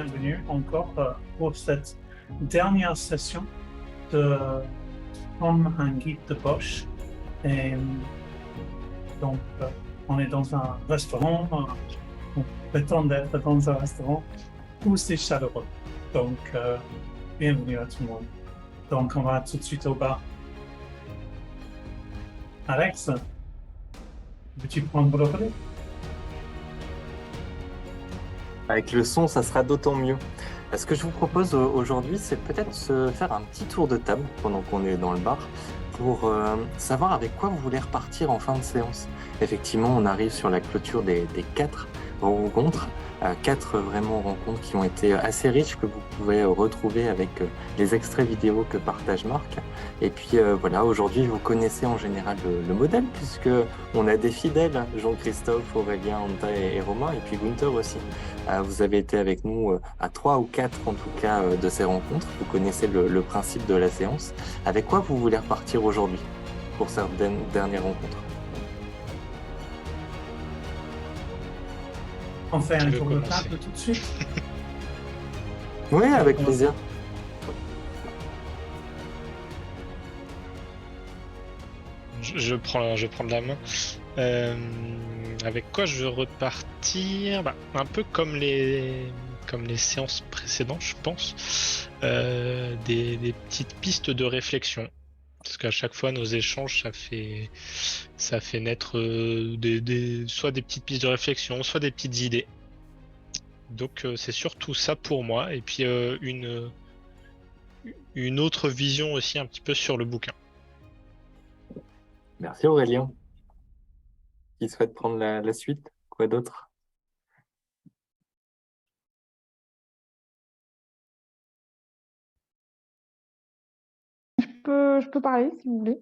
bienvenue encore pour cette dernière session de Comme un guide de poche. Et donc, on est dans un restaurant, on prétend être dans un restaurant où c'est chaleureux. Donc, bienvenue à tout le monde. Donc, on va tout de suite au bar. Alex, veux-tu prendre le relais? Avec le son, ça sera d'autant mieux. Ce que je vous propose aujourd'hui, c'est peut-être se faire un petit tour de table pendant qu'on est dans le bar pour savoir avec quoi vous voulez repartir en fin de séance. Effectivement, on arrive sur la clôture des 4 rencontres, 4 vraiment rencontres qui ont été assez riches que vous pouvez retrouver avec les extraits vidéo que partage Marc. Et puis voilà, aujourd'hui, vous connaissez en général le modèle puisque on a des fidèles, Jean-Christophe, Aurélien, Anta et Romain, et puis Gunther aussi. Vous avez été avec nous à 3 ou 4 en tout cas de ces rencontres. Vous connaissez le principe de la séance. Avec quoi vous voulez repartir aujourd'hui pour cette dernière rencontre? On fait Qui un veut tour de commencer? table tout de suite. Oui, avec commencer. plaisir. Je prends la main. Avec quoi je veux repartir? Un peu comme les séances précédentes, je pense. Des petites pistes de réflexion. Parce qu'à chaque fois, nos échanges, ça fait naître soit des petites pistes de réflexion, soit des petites idées. Donc c'est surtout ça pour moi. Et puis une autre vision aussi un petit peu sur le bouquin. Merci Aurélien. Qui souhaite prendre la suite? Quoi d'autre? Je peux parler si vous voulez.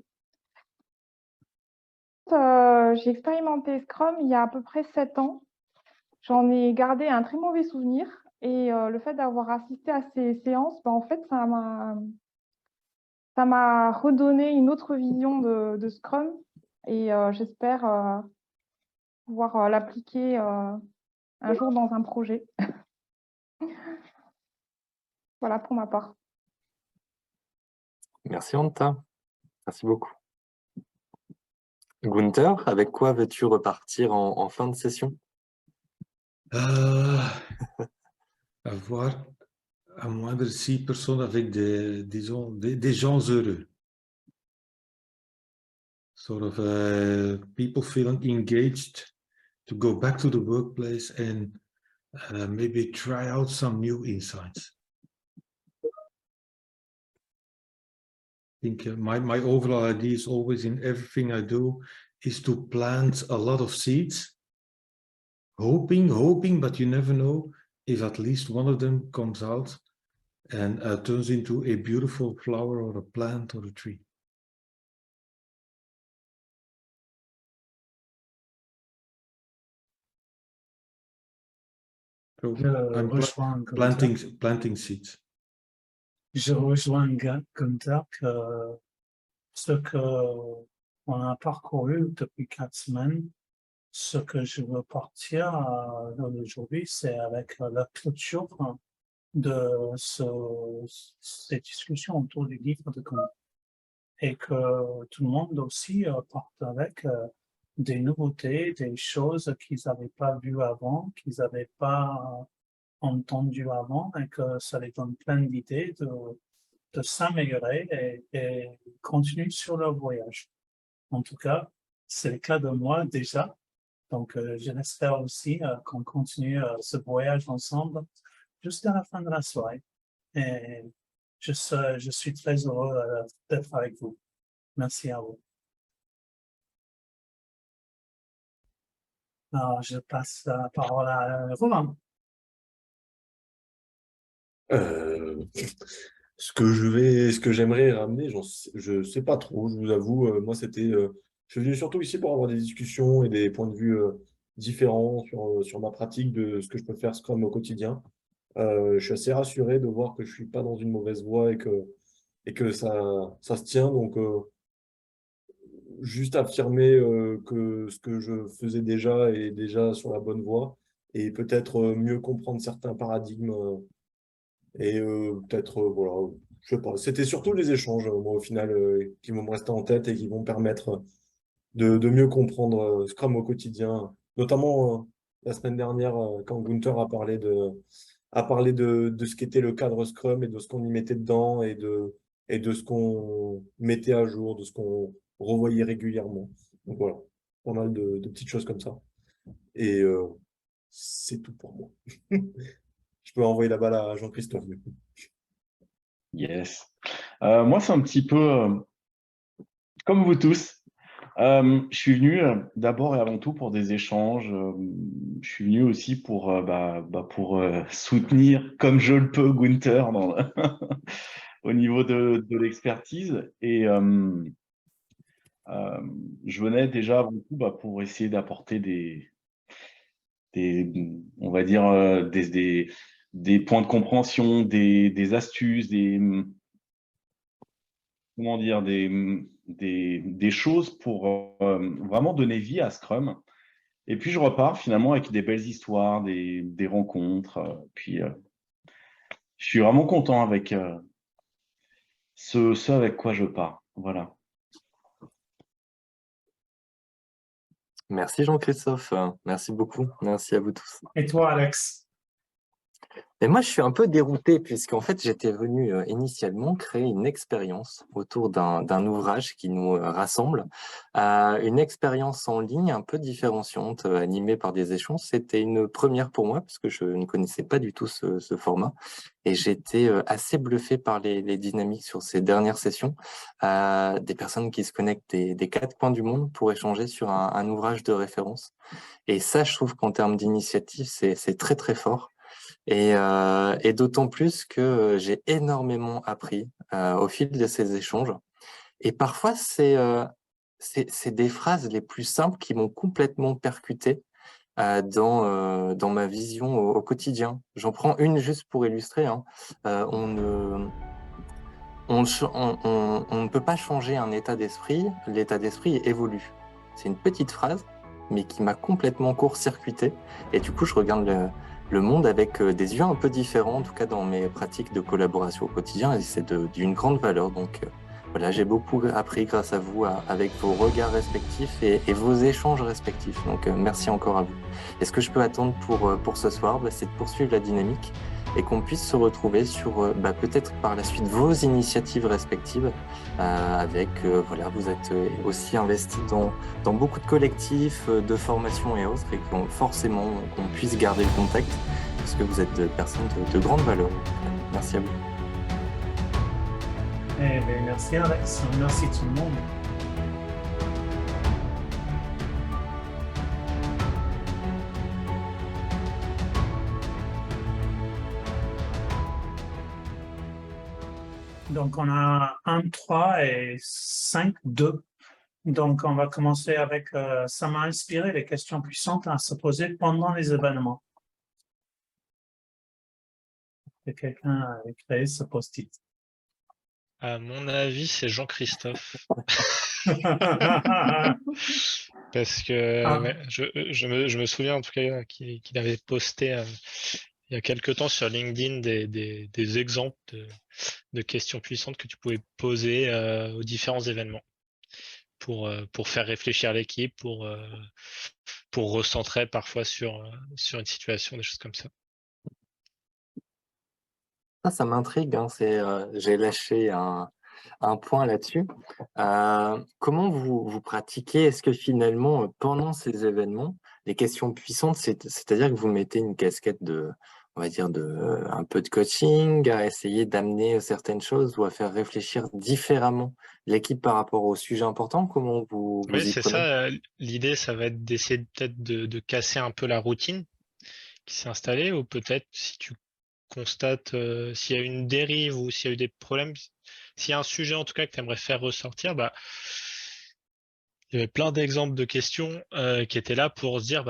J'ai expérimenté Scrum il y a à peu près 7 ans. J'en ai gardé un très mauvais souvenir et le fait d'avoir assisté à ces séances, en fait, ça m'a redonné une autre vision de Scrum et j'espère pouvoir l'appliquer un jour dans un projet. Voilà pour ma part. Merci Anta. Merci beaucoup. Gunther, avec quoi veux-tu repartir en fin de session? Avoir à moindre 6 personnes avec disons, des gens heureux. Sort of people feeling engaged to go back to the workplace and maybe try out some new insights. I think my overall idea is always in everything I do is to plant a lot of seeds, hoping, but you never know if at least one of them comes out and turns into a beautiful flower or a plant or a tree. So I'm planting seeds. Je rejoins Gunther que ce qu'on a parcouru depuis 4 semaines, ce que je veux partir aujourd'hui, c'est avec la clôture de ces discussions autour du livre de compte. Et que tout le monde aussi parte avec des nouveautés, des choses qu'ils n'avaient pas vues avant, qu'ils n'avaient pas entendues avant, et que ça les donne plein d'idées de s'améliorer et continuer sur leur voyage. En tout cas, c'est le cas de moi déjà. Donc, j'espère aussi qu'on continue ce voyage ensemble jusqu'à la fin de la soirée. Et je suis très heureux d'être avec vous. Merci à vous. Alors, je passe la parole à Romain. Ce que j'aimerais ramener, je sais pas trop, je vous avoue, moi je suis venu surtout ici pour avoir des discussions et des points de vue différents sur ma pratique de ce que je peux faire Scrum au quotidien. Je suis assez rassuré de voir que je suis pas dans une mauvaise voie et que ça se tient, donc juste affirmer que ce que je faisais déjà est déjà sur la bonne voie et peut-être mieux comprendre certains paradigmes et peut-être, voilà, je sais pas. C'était surtout les échanges, moi, au final, qui vont me rester en tête et qui vont me permettre de mieux comprendre Scrum au quotidien. Notamment la semaine dernière, quand Gunther a parlé de ce qu'était le cadre Scrum et de ce qu'on y mettait dedans et de ce qu'on mettait à jour, de ce qu'on revoyait régulièrement. Donc voilà, pas mal de petites choses comme ça. Et c'est tout pour moi. Je peux envoyer la balle à Jean-Christophe, du coup. Yes. Moi, c'est un petit peu comme vous tous. Je suis venu d'abord et avant tout pour des échanges. Je suis venu aussi pour, pour soutenir comme je le peux Gunther au niveau de l'expertise. Et je venais déjà avant tout pour essayer d'apporter on va dire, des points de compréhension, des astuces, comment dire, des choses pour vraiment donner vie à Scrum. Et puis je repars finalement avec des belles histoires, des rencontres. Puis je suis vraiment content avec ce avec quoi je pars. Voilà. Merci Jean-Christophe, merci beaucoup, merci à vous tous. Et toi, Alex? Et moi, je suis un peu dérouté puisqu'en fait, j'étais venu initialement créer une expérience autour d'un ouvrage qui nous rassemble, une expérience en ligne un peu différenciante, animée par des échanges. C'était une première pour moi parce que je ne connaissais pas du tout ce format et j'étais assez bluffé par les dynamiques sur ces dernières sessions, des personnes qui se connectent des quatre coins du monde pour échanger sur un ouvrage de référence. Et ça, je trouve qu'en termes d'initiative, c'est très très fort. Et d'autant plus que j'ai énormément appris au fil de ces échanges. Et parfois, c'est des phrases les plus simples qui m'ont complètement percuté dans ma vision au quotidien. J'en prends une juste pour illustrer. Hein. On ne peut pas changer un état d'esprit, l'état d'esprit évolue. C'est une petite phrase, mais qui m'a complètement court-circuité. Et du coup, je regarde le monde avec des yeux un peu différents, en tout cas dans mes pratiques de collaboration au quotidien, et c'est d'une grande valeur. Donc voilà, j'ai beaucoup appris grâce à vous, avec vos regards respectifs et vos échanges respectifs. Donc merci encore à vous. Et ce que je peux attendre pour ce soir, c'est de poursuivre la dynamique et qu'on puisse se retrouver sur peut-être par la suite vos initiatives respectives avec, voilà, vous êtes aussi investis dans beaucoup de collectifs, de formations et autres, et forcément qu'on puisse garder le contact parce que vous êtes des personnes de grande valeur. Merci à vous. Eh bien, merci Alex, merci tout le monde. Donc, on a 1, 3 et 5, 2. Donc, on va commencer avec, ça m'a inspiré les questions puissantes à se poser pendant les événements. Et quelqu'un a créé ce post-it. À mon avis, c'est Jean-Christophe. Parce que ouais, je me souviens en tout cas qu'il avait posté il y a quelque temps sur LinkedIn des exemples de questions puissantes que tu pouvais poser aux différents événements pour faire réfléchir l'équipe, pour recentrer parfois sur une situation, des choses comme ça. Ça m'intrigue, hein, j'ai lâché un point là-dessus. Comment vous pratiquez? Est-ce que finalement, pendant ces événements, les questions puissantes, c'est-à-dire que vous mettez une casquette on va dire, un peu de coaching, à essayer d'amener certaines choses ou à faire réfléchir différemment l'équipe par rapport au sujet important? Comment vous Oui, y c'est prenez? ça. L'idée, ça va être d'essayer peut-être de casser un peu la routine qui s'est installée, ou peut-être si tu constates s'il y a une dérive ou s'il y a eu des problèmes, s'il y a un sujet en tout cas que tu aimerais faire ressortir, il y avait plein d'exemples de questions qui étaient là pour se dire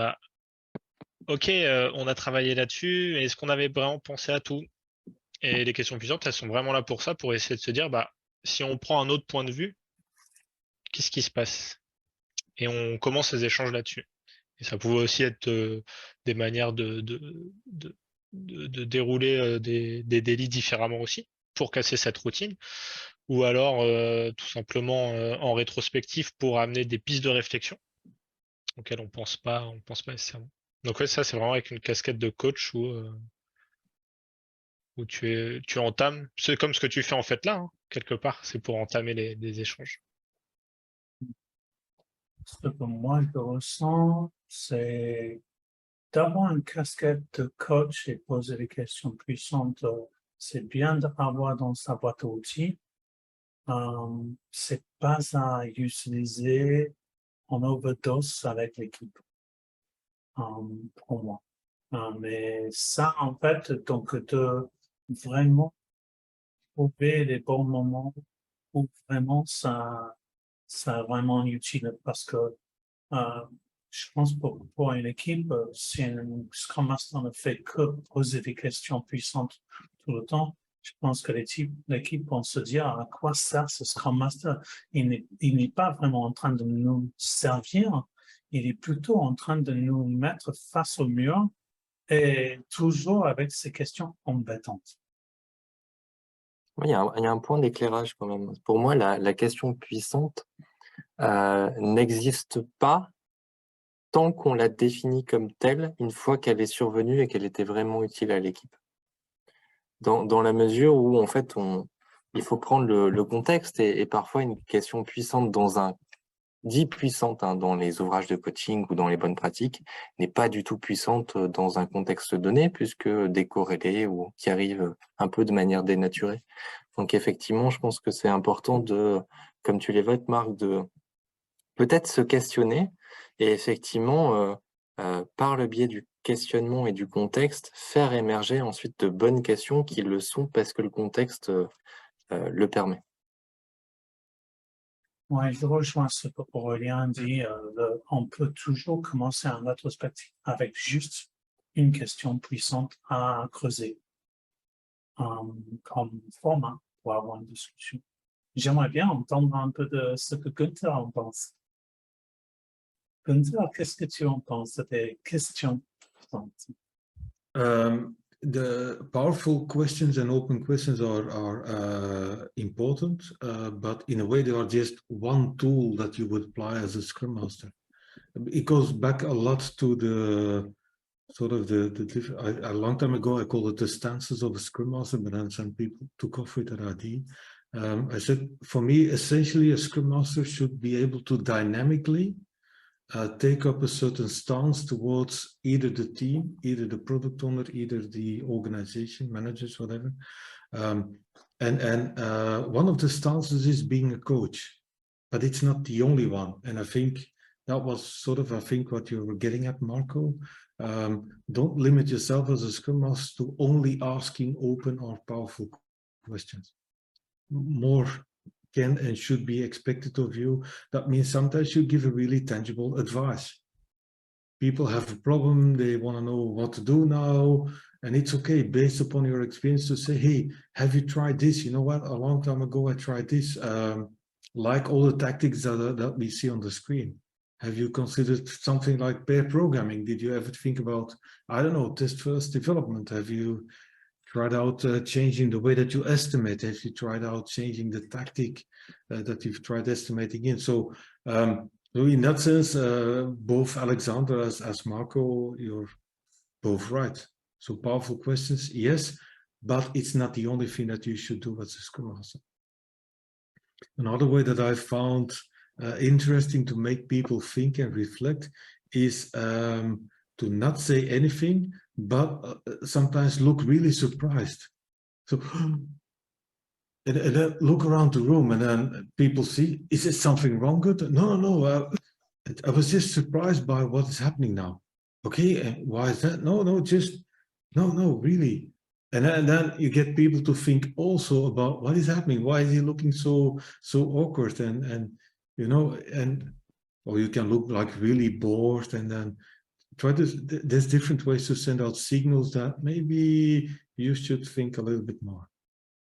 ok, on a travaillé là-dessus, est-ce qu'on avait vraiment pensé à tout? Et les questions puissantes, elles sont vraiment là pour ça, pour essayer de se dire si on prend un autre point de vue, qu'est-ce qui se passe? Et on commence les échanges là-dessus. Et ça pouvait aussi être des manières de dérouler des délits différemment aussi, pour casser cette routine, ou alors tout simplement en rétrospective pour amener des pistes de réflexion auxquelles on pense pas nécessairement. Donc ouais, ça c'est vraiment avec une casquette de coach où tu entames, c'est comme ce que tu fais en fait là, hein, quelque part, c'est pour entamer des échanges. Ce que moi je ressens, c'est d'avoir une casquette de coach et poser des questions puissantes. C'est bien d'avoir dans sa boîte à outils. C'est pas à utiliser en overdose avec l'équipe, pour moi. Mais ça, en fait, donc de vraiment trouver les bons moments où vraiment ça est vraiment utile parce que je pense pour une équipe, si un Scrum Master ne fait que poser des questions puissantes tout le temps, je pense que l'équipe vont se dire à quoi sert ce Scrum Master. Il n'est pas vraiment en train de nous servir, il est plutôt en train de nous mettre face au mur et toujours avec ces questions embêtantes. Oui, il y a un point d'éclairage quand même. Pour moi, la question puissante n'existe pas tant qu'on la définit comme telle, une fois qu'elle est survenue et qu'elle était vraiment utile à l'équipe. Dans la mesure où, en fait, il faut prendre le contexte et parfois une question puissante dit puissante dans les ouvrages de coaching ou dans les bonnes pratiques, n'est pas du tout puissante dans un contexte donné, puisque décorrélée ou qui arrive un peu de manière dénaturée. Donc effectivement, je pense que c'est important comme tu l'évoques, Marc, de peut-être se questionner et effectivement, par le biais du questionnement et du contexte, faire émerger ensuite de bonnes questions qui le sont parce que le contexte le permet. Oui, je rejoins ce que Aurélien dit. On peut toujours commencer en rétrospective avec juste une question puissante à creuser comme format pour avoir une discussion. J'aimerais bien entendre un peu de ce que Gunther en pense. Gunther, qu'est-ce que tu en penses des questions puissantes? The powerful questions and open questions are important, but in a way they are just one tool that you would apply as a Scrum Master. It goes back a lot to the sort of a long time ago I called it the stances of a Scrum Master, but then some people took off with that idea. I said, for me, essentially a Scrum Master should be able to dynamically take up a certain stance towards either the team, either the product owner, either the organization, managers, whatever. One of the stances is being a coach, but it's not the only one. And I think that was sort of, what you were getting at, Marco. Don't limit yourself as a Scrum Master to only asking open or powerful questions. More can and should be expected of you. That means sometimes you give a really tangible advice. People have a problem, they want to know what to do now, and it's okay based upon your experience to say, hey, have you tried this? You know what, a long time ago I tried this, like all the tactics that we see on the screen. Have you considered something like pair programming? Did you ever think about, I don't know, test first development? Have you tried out changing the way that you estimate? Have you tried out changing the tactic that you've tried estimating in? So in that sense, both Alexander as Marco, you're both right. So powerful questions, yes, but it's not the only thing that you should do as a Scrum Master. Another way that I found interesting to make people think and reflect is to not say anything, but sometimes look really surprised. So, and then look around the room, and then people see, is there something wrong with it? No, I was just surprised by what is happening now. Okay, and why is that? No, really. And then you get people to think also about what is happening. Why is he looking so awkward? And you know, or you can look like really bored, and then there's different ways to send out signals that maybe you should think a little bit more.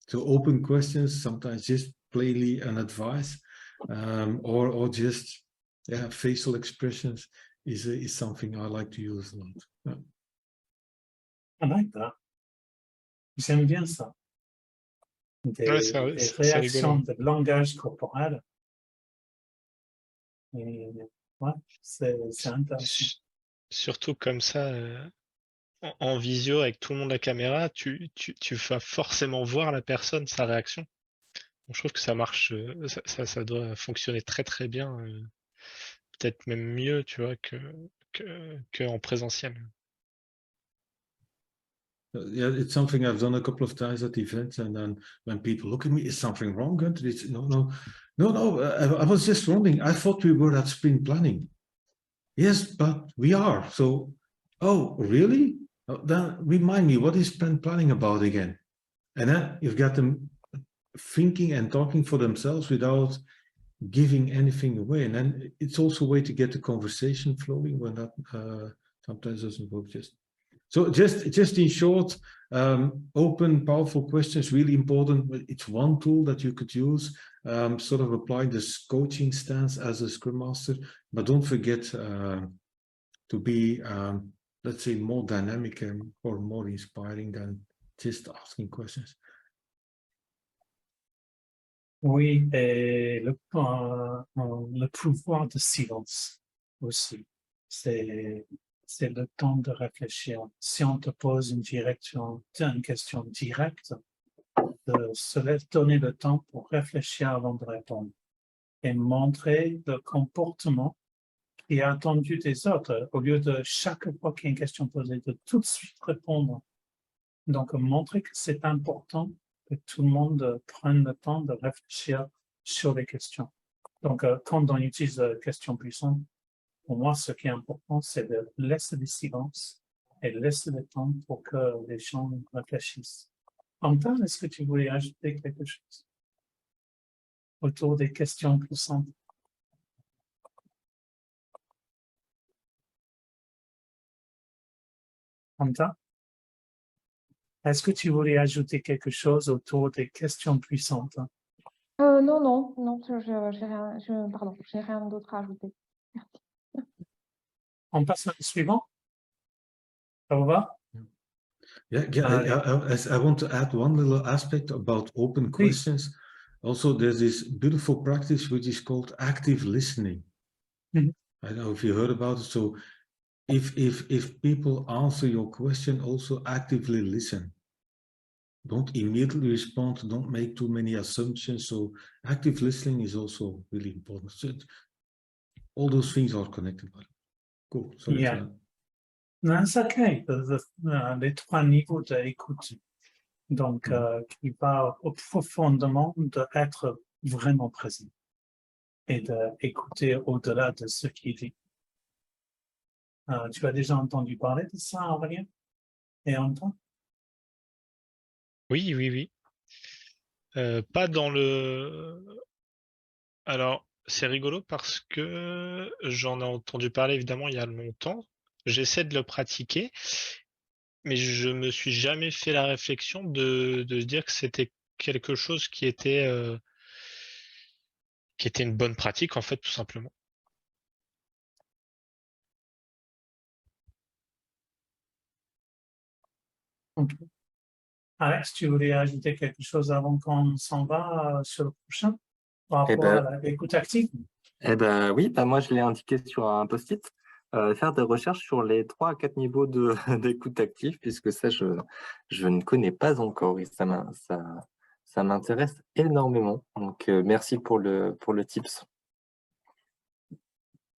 So open questions, sometimes just plainly an advice, or just facial expressions is something I like to use a lot. Yeah. I like that. J'aime bien ça. Des, Ouais, des c'est réactions rigolo. de langage corporel. Et, ouais, c'est intéressant. Surtout comme ça, en visio avec tout le monde à la caméra, tu vas forcément voir la personne, sa réaction. Donc, je trouve que ça marche, ça doit fonctionner très très bien, peut-être même mieux, tu vois, que en présentiel. Yeah, it's something I've done a couple of times at events, and then when people look at me, is something wrong, Gunther? It's, no. I was just wondering. I thought we were at sprint planning. Yes, but we are. So, oh, really? Then remind me, what is sprint planning about again? And then you've got them thinking and talking for themselves without giving anything away. And then it's also a way to get the conversation flowing when that sometimes doesn't work. So just in short, open, powerful questions, really important. It's one tool that you could use, sort of apply this coaching stance as a Scrum Master, but don't forget to be, let's say, more dynamic or more inspiring than just asking questions. Oui, et le pouvoir de silence aussi. C'est le temps de réfléchir. Si on te pose une question directe, de se donner le temps pour réfléchir avant de répondre et montrer le comportement qui est attendu des autres, au lieu de chaque fois qu'il y a une question posée, de tout de suite répondre. Donc, montrer que c'est important que tout le monde prenne le temps de réfléchir sur les questions. Donc, quand on utilise questions puissantes, pour moi, ce qui est important, c'est de laisser le silence et laisser le temps pour que les gens réfléchissent. Antoine, est-ce que tu voulais ajouter quelque chose autour des questions puissantes? Antoine, est-ce que tu voulais ajouter quelque chose autour des questions puissantes? Non, j'ai rien d'autre à ajouter. On passe au suivant. Ça vous va? I want to add one little aspect about open questions. Also, there's this beautiful practice which is called active listening. Mhm. I don't know if you heard about it. So if people answer your question, also actively listen. Don't immediately respond, don't make too many assumptions. So active listening is also really important. So all those things are connected. Cool. Sorry Yeah. for that. That's okay. Les trois niveaux d'écoute. Donc, qui va au profondément d'être vraiment présent et d'écouter au-delà de ce qu'il dit. Tu as déjà entendu parler de ça, Aurélien et Antoine? Oui. Pas dans le... Alors, c'est rigolo parce que j'en ai entendu parler évidemment il y a longtemps. J'essaie de le pratiquer, mais je me suis jamais fait la réflexion de se dire que c'était quelque chose qui était une bonne pratique, en fait, tout simplement. Okay. Alex, tu voulais ajouter quelque chose avant qu'on s'en va sur le prochain par rapport à l'écoute active? Eh ben oui, moi je l'ai indiqué sur un post-it. Faire des recherches sur les 3 à 4 niveaux d'écoute active, puisque ça, je ne connais pas encore et ça m'intéresse énormément. Donc, merci pour le tips.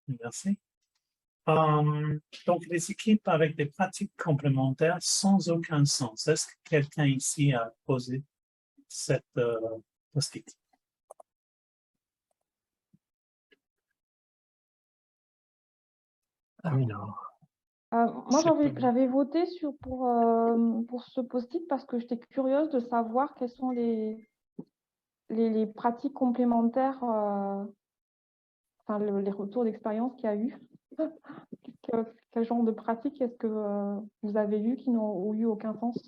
Merci. Donc, les équipes avec des pratiques complémentaires sans aucun sens. Est-ce que quelqu'un ici a posé cette post-it? Ah oui, non. Moi, j'avais voté pour ce post-it parce que j'étais curieuse de savoir quelles sont les pratiques complémentaires, enfin, les retours d'expérience qu'il y a eu. Quel genre de pratiques est-ce que vous avez eu qui n'ont eu aucun sens?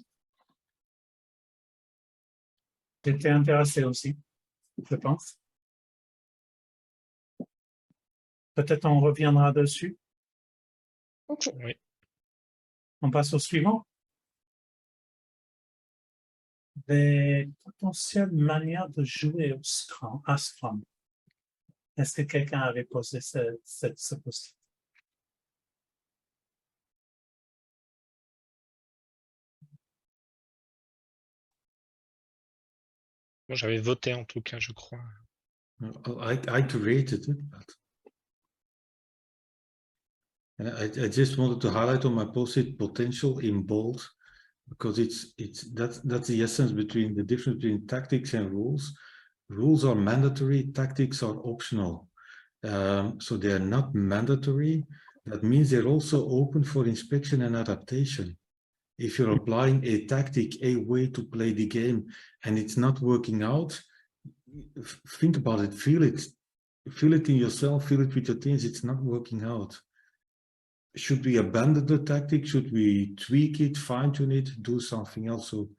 J'étais intéressé aussi, je pense. Peut-être on reviendra dessus. Ok. Oui. On passe au suivant. Des potentielles manières de jouer au Scrum, à Scrum. Est-ce que quelqu'un avait posé ce post? Moi, j'avais voté en tout cas, je crois. I created it, and I just wanted to highlight on my post-it potential in bold, because that's the essence between the difference between tactics and rules. Rules are mandatory, tactics are optional. So they are not mandatory. That means they're also open for inspection and adaptation. If you're applying a tactic, a way to play the game, and it's not working out, think about it, feel it in yourself, feel it with your teams, it's not working out. Should we abandon the tactic? Should we tweak it, fine-tune it, do something else? So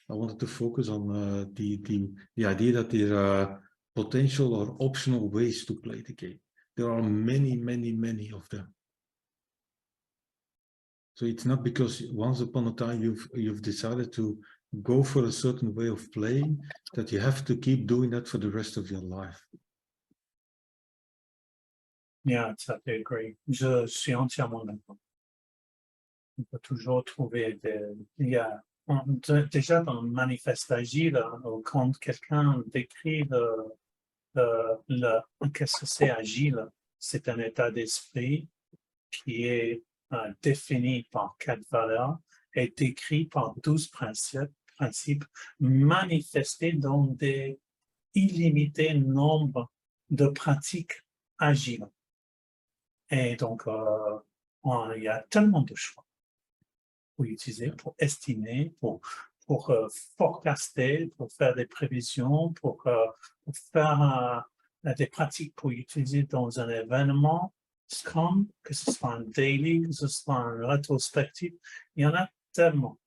I wanted to focus on the idea that there are potential or optional ways to play the game. There are many, many, many of them. So it's not because once upon a time you've decided to go for a certain way of playing that you have to keep doing that for the rest of your life. Yeah, tout à fait agree. Je suis entièrement d'accord. On peut toujours trouver déjà dans le manifeste agile, quand quelqu'un décrit qu'est-ce que c'est agile, c'est un état d'esprit qui est défini par 4 valeurs et décrit par 12 principes manifestés dans des illimités nombres de pratiques agiles. Et donc, il y a tellement de choix pour utiliser, pour estimer, pour forecaster, pour faire des prévisions, pour faire des pratiques pour utiliser dans un événement Scrum, que ce soit un daily, que ce soit un rétrospectif. Il y en a tellement.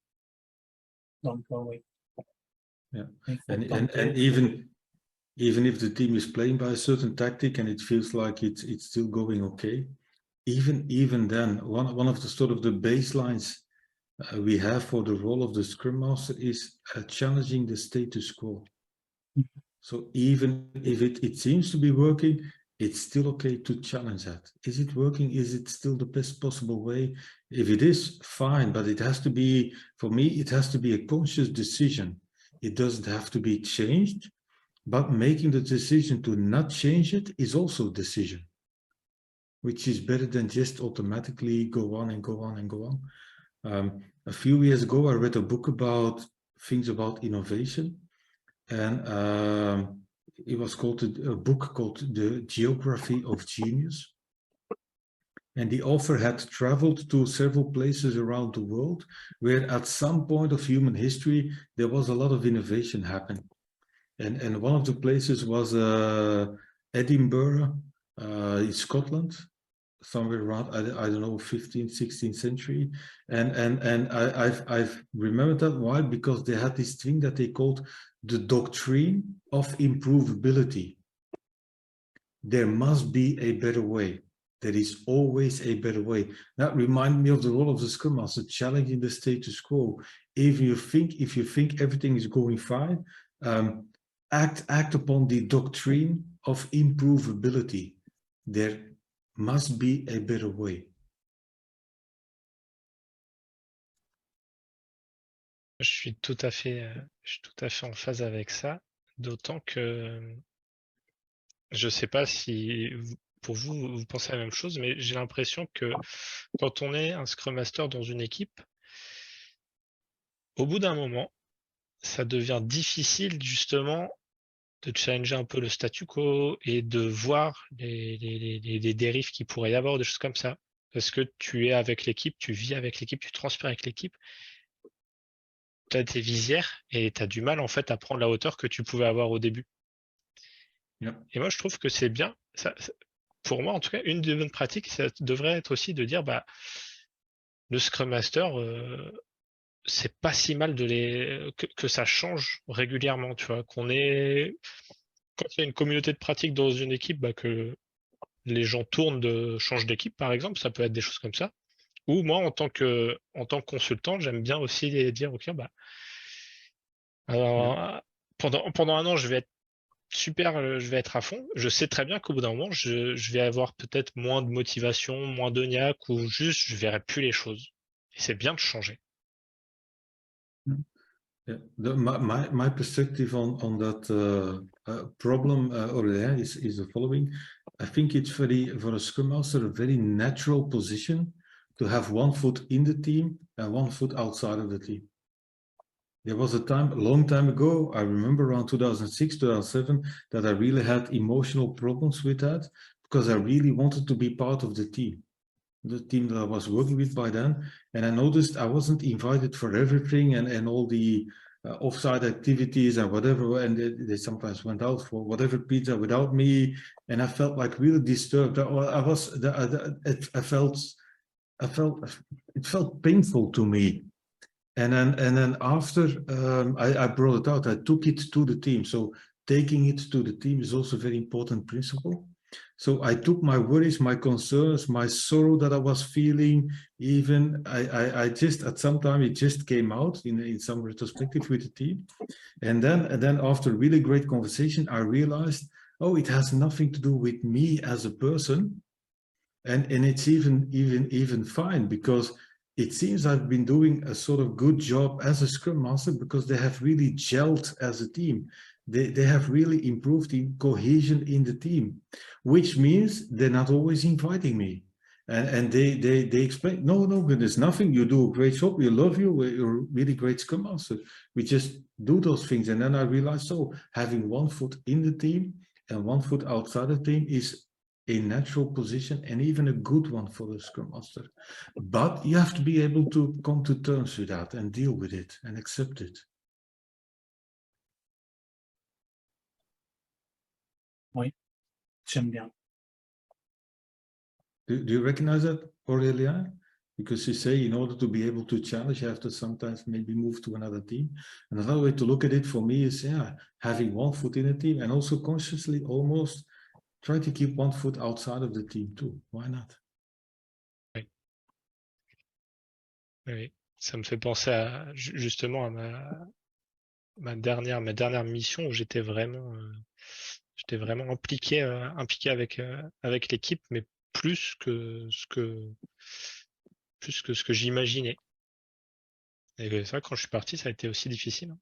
Donc, oui. Yeah. And even if the team is playing by a certain tactic and it feels like it's still going okay, even then, one of the sort of the baselines we have for the role of the Scrum Master is challenging the status quo. Mm-hmm. So even if it seems to be working, it's still okay to challenge that. Is it working? Is it still the best possible way? If it is, fine, but it has to be, for me, it has to be a conscious decision. It doesn't have to be changed, but making the decision to not change it is also a decision, which is better than just automatically go on and go on and go on. A few years ago, I read a book about things about innovation, and it was called a book called The Geography of Genius. And the author had traveled to several places around the world where at some point of human history, there was a lot of innovation happening. And one of the places was Edinburgh in Scotland, somewhere around, I don't know, 15th, 16th century. And I've remembered that. Why? Because they had this thing that they called the doctrine of improvability. There must be a better way. There is always a better way. That reminded me of the role of the Scrum Master, challenging the status quo. If you think everything is going fine, act upon the doctrine of improvability. There must be a better way. Je suis tout à fait en phase avec ça, d'autant que je sais pas si pour vous, vous pensez la même chose, mais j'ai l'impression que quand on est un Scrum Master dans une équipe, au bout d'un moment, ça devient difficile justement de challenger un peu le statu quo et de voir les dérives qu'il pourrait y avoir, des choses comme ça. Parce que tu es avec l'équipe, tu vis avec l'équipe, tu transpires avec l'équipe. Tu as tes visières et tu as du mal en fait à prendre la hauteur que tu pouvais avoir au début. Yep. Et moi, je trouve que c'est bien. Pour moi, en tout cas, une des bonnes pratiques, ça devrait être aussi de dire, bah, le Scrum Master, c'est pas si mal que ça change régulièrement, tu vois, quand il y a une communauté de pratique dans une équipe, bah, que les gens changent d'équipe, par exemple, ça peut être des choses comme ça, Ou moi, en tant que consultant, j'aime bien aussi dire, OK, bah, alors, pendant un an, je vais être super, je vais être à fond. Je sais très bien qu'au bout d'un moment, je vais avoir peut-être moins de motivation, moins de niaque, ou juste, je verrai plus les choses. Et c'est bien de changer. Yeah. My perspective on that problem Aurélien, is the following. I think it's for a Scrum Master, a very natural position to have one foot in the team and one foot outside of the team. There was a long time ago, I remember around 2006, 2007, that I really had emotional problems with that because I really wanted to be part of the team that I was working with by then. And I noticed I wasn't invited for everything and all the offsite activities and whatever. And they sometimes went out for whatever pizza without me. And I felt like really disturbed. It felt painful to me. And then after I brought it out, I took it to the team. So taking it to the team is also a very important principle. So I took my worries, my concerns, my sorrow that I was feeling, even I just at some time it just came out in some retrospective with the team. And then after really great conversation, I realized, oh, it has nothing to do with me as a person. And it's even fine because it seems I've been doing a sort of good job as a Scrum Master because they have really gelled as a team. They have really improved in cohesion in the team, which means they're not always inviting me. And they explain, no, there's nothing. You do a great job. We love you. You're a really great Scrum Master. We just do those things. And then I realized, so having one foot in the team and one foot outside the team is a natural position and even a good one for the Scrum Master. But you have to be able to come to terms with that and deal with it and accept it. Oui, j'aime bien. Do you recognize that, Aurélia? Because you say in order to be able to challenge, you have to sometimes maybe move to another team. Another way to look at it for me is, yeah, having one foot in a team and also consciously almost try to keep one foot outside of the team too. Why not? Oui. Ça me fait penser justement à ma dernière mission où j'étais vraiment impliqué avec l'équipe, mais plus que ce que j'imaginais. Et ça, quand je suis parti, ça a été aussi difficile.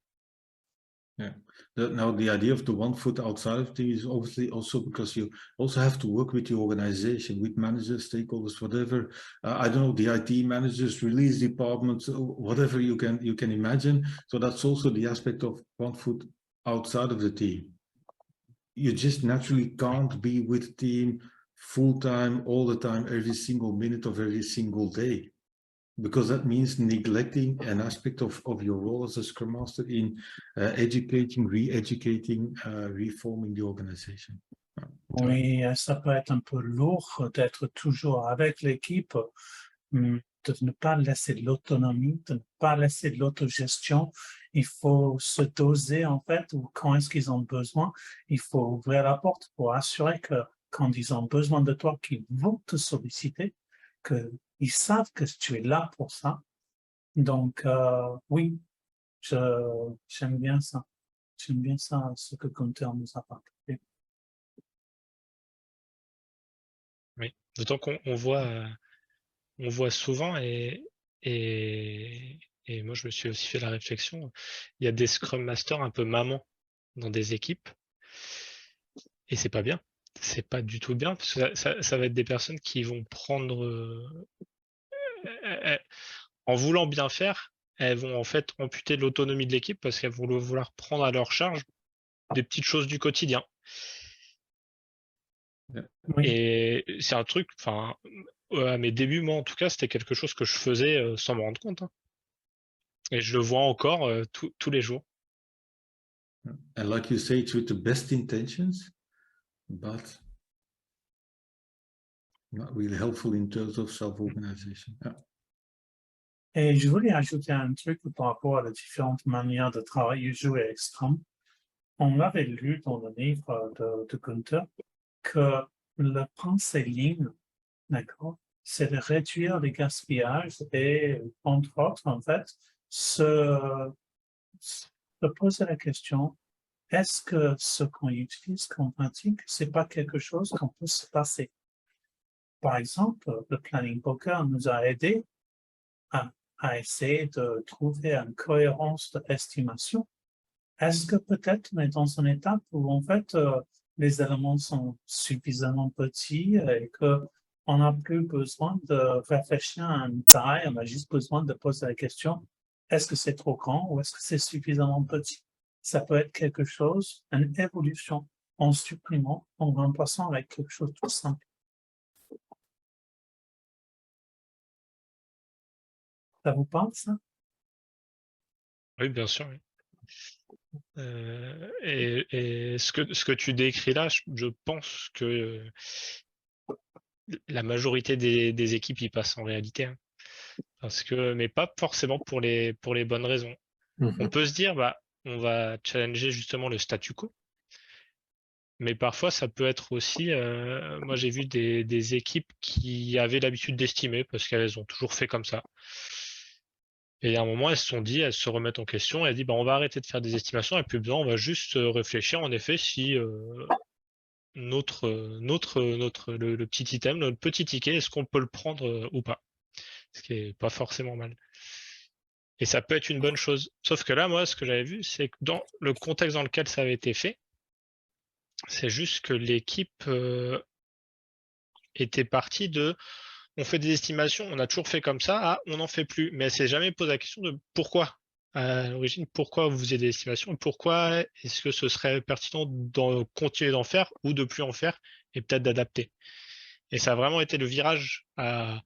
Yeah. Now the idea of the one foot outside of the team is obviously also because you also have to work with the organization, with managers, stakeholders, whatever. I don't know, the IT managers, release departments, whatever you can imagine. So that's also the aspect of one foot outside of the team. You just naturally can't be with the team full time, all the time, every single minute of every single day. Because that means neglecting an aspect of your role as a Scrum Master in educating, re-educating, reforming the organization. Oui, ça peut être un peu lourd d'être toujours avec l'équipe, de ne pas laisser de l'autonomie, de ne pas laisser de l'autogestion. Il faut se doser en fait, ou quand est-ce qu'ils ont besoin, il faut ouvrir la porte pour assurer que quand ils ont besoin de toi, qu'ils vont te solliciter, qu'ils savent que tu es là pour ça. Donc, oui, j'aime bien ça. J'aime bien ça, ce que Gunther nous a partagé. Oui, d'autant qu'on voit souvent et moi je me suis aussi fait la réflexion, il y a des Scrum Masters un peu maman dans des équipes et c'est pas bien, c'est pas du tout bien parce que ça va être des personnes qui vont prendre en voulant bien faire, elles vont en fait amputer l'autonomie de l'équipe parce qu'elles vont vouloir prendre à leur charge des petites choses du quotidien. Oui. Et c'est un truc, enfin, à mes débuts, moi en tout cas, c'était quelque chose que je faisais sans me rendre compte. Hein. Et je le vois encore tous les jours. And like you say, it's with the best intentions, but not really helpful in terms of self-organization. Yeah. Et je voulais ajouter un truc par rapport à les différentes manières de travailler, jouer avec Scrum. On avait lu dans le livre de Gunther que le pensée ligne, d'accord, c'est de réduire les gaspillages et, entre autres, en fait, se poser la question, est-ce que ce qu'on utilise comme pratique, c'est pas quelque chose qu'on peut se passer? Par exemple, le planning poker nous a aidé à essayer de trouver une cohérence d'estimation. Est-ce que peut-être on est dans une étape où en fait les éléments sont suffisamment petits et qu'on n'a plus besoin de réfléchir à une taille, on a juste besoin de poser la question, est-ce que c'est trop grand ou est-ce que c'est suffisamment petit? Ça peut être quelque chose, une évolution en supprimant, en remplaçant avec quelque chose de tout simple. Ça vous parle, ça? Oui, bien sûr. Oui. Et ce que tu décris là, je pense que la majorité des équipes y passent en réalité. Hein. Mais pas forcément pour les bonnes raisons. On peut se dire, on va challenger justement le statu quo. Mais parfois, ça peut être aussi, moi j'ai vu des équipes qui avaient l'habitude d'estimer parce qu'elles ont toujours fait comme ça. Et à un moment, elles se sont dit, elles se remettent en question, elles disent, on va arrêter de faire des estimations et plus besoin, on va juste réfléchir en effet si le petit item, notre petit ticket, est-ce qu'on peut le prendre ou pas? Ce qui est pas forcément mal. Et ça peut être une bonne chose. Sauf que là, moi, ce que j'avais vu, c'est que dans le contexte dans lequel ça avait été fait, c'est juste que l'équipe était partie de on fait des estimations, on a toujours fait comme ça, on n'en fait plus. Mais elle s'est jamais posé la question de pourquoi. À l'origine, pourquoi vous faisiez des estimations et pourquoi est-ce que ce serait pertinent de continuer d'en faire ou de plus en faire et peut-être d'adapter. Et ça a vraiment été le virage à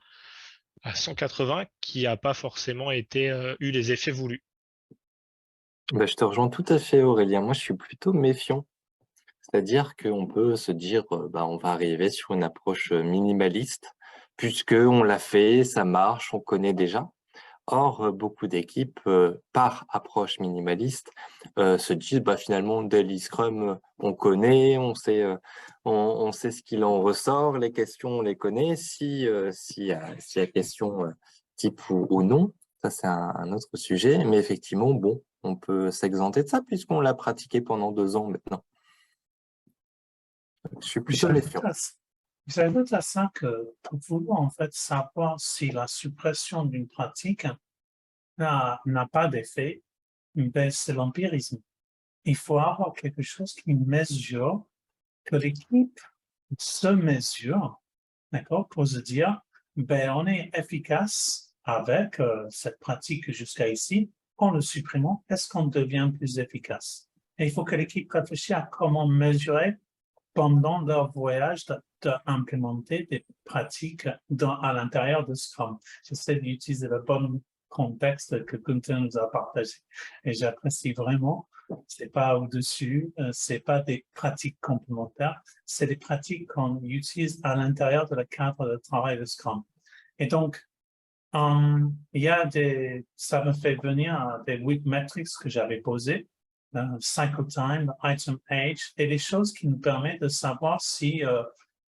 180 qui n'a pas forcément eu les effets voulus. Je te rejoins tout à fait, Aurélien. Moi, je suis plutôt méfiant. C'est-à-dire qu'on peut se dire, on va arriver sur une approche minimaliste, puisqu'on l'a fait, ça marche, on connaît déjà. Or, beaucoup d'équipes, par approche minimaliste, se disent, finalement, Daily Scrum, on connaît, on sait ce qu'il en ressort, les questions, on les connaît. S'il y a question type ou non, ça c'est un autre sujet. Mais effectivement, on peut s'exenter de ça puisqu'on l'a pratiqué pendant 2 ans maintenant. Je suis plutôt méfiant. J'ajoute à ça que pour vouloir en fait savoir si la suppression d'une pratique n'a pas d'effet, c'est l'empirisme. Il faut avoir quelque chose qui mesure, que l'équipe se mesure, d'accord, pour se dire, on est efficace avec cette pratique jusqu'à ici, en le supprimant, est-ce qu'on devient plus efficace? Et il faut que l'équipe réfléchisse à comment mesurer pendant leur voyage d'implémenter des pratiques à l'intérieur de Scrum. J'essaie d'utiliser le bon contexte que Gunther nous a partagé. Et j'apprécie vraiment, c'est pas au-dessus, c'est pas des pratiques complémentaires, c'est des pratiques qu'on utilise à l'intérieur de le cadre de travail de Scrum. Et donc, il y a ça me fait venir des 8 metrics que j'avais posés, cycle time, item age, et des choses qui nous permettent de savoir si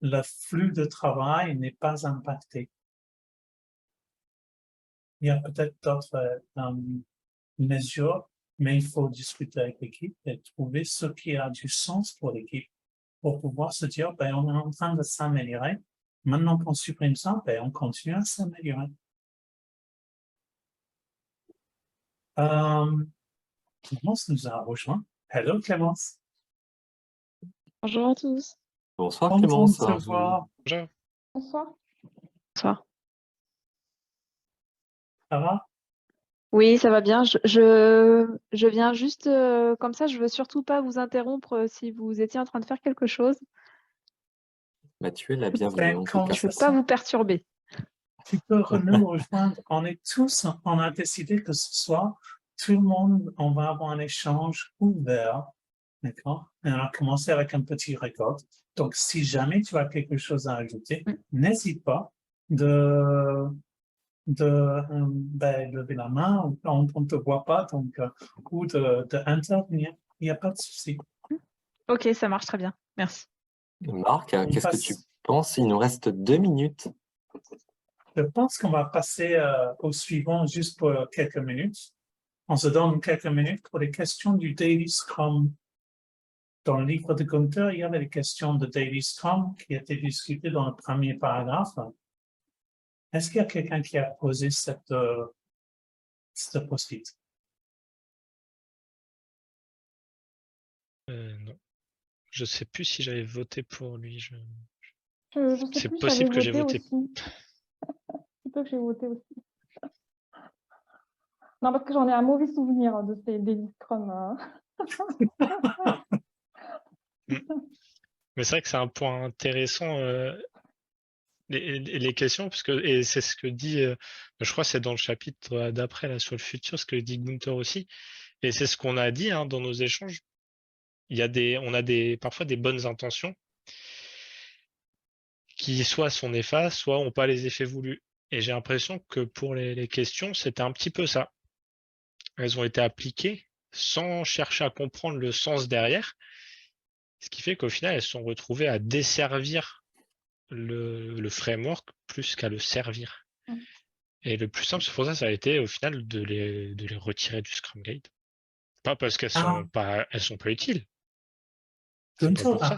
le flux de travail n'est pas impacté. Il y a peut-être d'autres mesures, mais il faut discuter avec l'équipe et trouver ce qui a du sens pour l'équipe pour pouvoir se dire, on est en train de s'améliorer. Maintenant qu'on supprime ça, on continue à s'améliorer. Clémence nous a rejoint. Hello Clémence. Bonjour à tous. Bonsoir Clémence. Content de te voir. Bonjour. Bonsoir. Bonsoir. Ça va? Oui, ça va bien. Je viens juste comme ça, je veux surtout pas vous interrompre si vous étiez en train de faire quelque chose. Tu es la bienvenue. En tout cas. Je ne veux pas vous perturber. Tu peux nous rejoindre. On a décidé que ce soir, tout le monde, on va avoir un échange ouvert. D'accord? Et on a commencé avec un petit record. Donc, si jamais tu as quelque chose à ajouter, n'hésite pas de lever la main, on ne te voit pas, donc, ou d'intervenir. Il n'y a pas de souci. Ok, ça marche très bien. Merci. Marc, qu'est-ce que tu penses? Il nous reste 2 minutes. Je pense qu'on va passer au suivant juste pour quelques minutes. On se donne quelques minutes pour les questions du Daily Scrum. Dans le livre de Gunther, il y avait les questions de Daily Scrum qui étaient discutées dans le premier paragraphe. Est-ce qu'il y a quelqu'un qui a posé cette post-it? Non. Je sais plus si j'avais voté pour lui. Je sais C'est plus, possible que j'avais j'ai voté voté. aussi. C'est peu que j'ai voté aussi. Non, parce que j'en ai un mauvais souvenir de ces Daily Scrum. Mais c'est vrai que c'est un point intéressant, les questions, parce que, et c'est ce que dit, je crois que c'est dans le chapitre d'après, là, sur le futur, ce que dit Gunther aussi, et c'est ce qu'on a dit hein, dans nos échanges. On a parfois des bonnes intentions qui soit sont néfastes, soit n'ont pas les effets voulus. Et j'ai l'impression que pour les questions, c'était un petit peu ça. Elles ont été appliquées sans chercher à comprendre le sens derrière, ce qui fait qu'au final, elles se sont retrouvées à desservir le framework plus qu'à le servir. Et le plus simple, c'est pour ça, ça a été au final de les retirer du Scrum Guide. Pas parce qu'elles sont pas utiles. Gunther va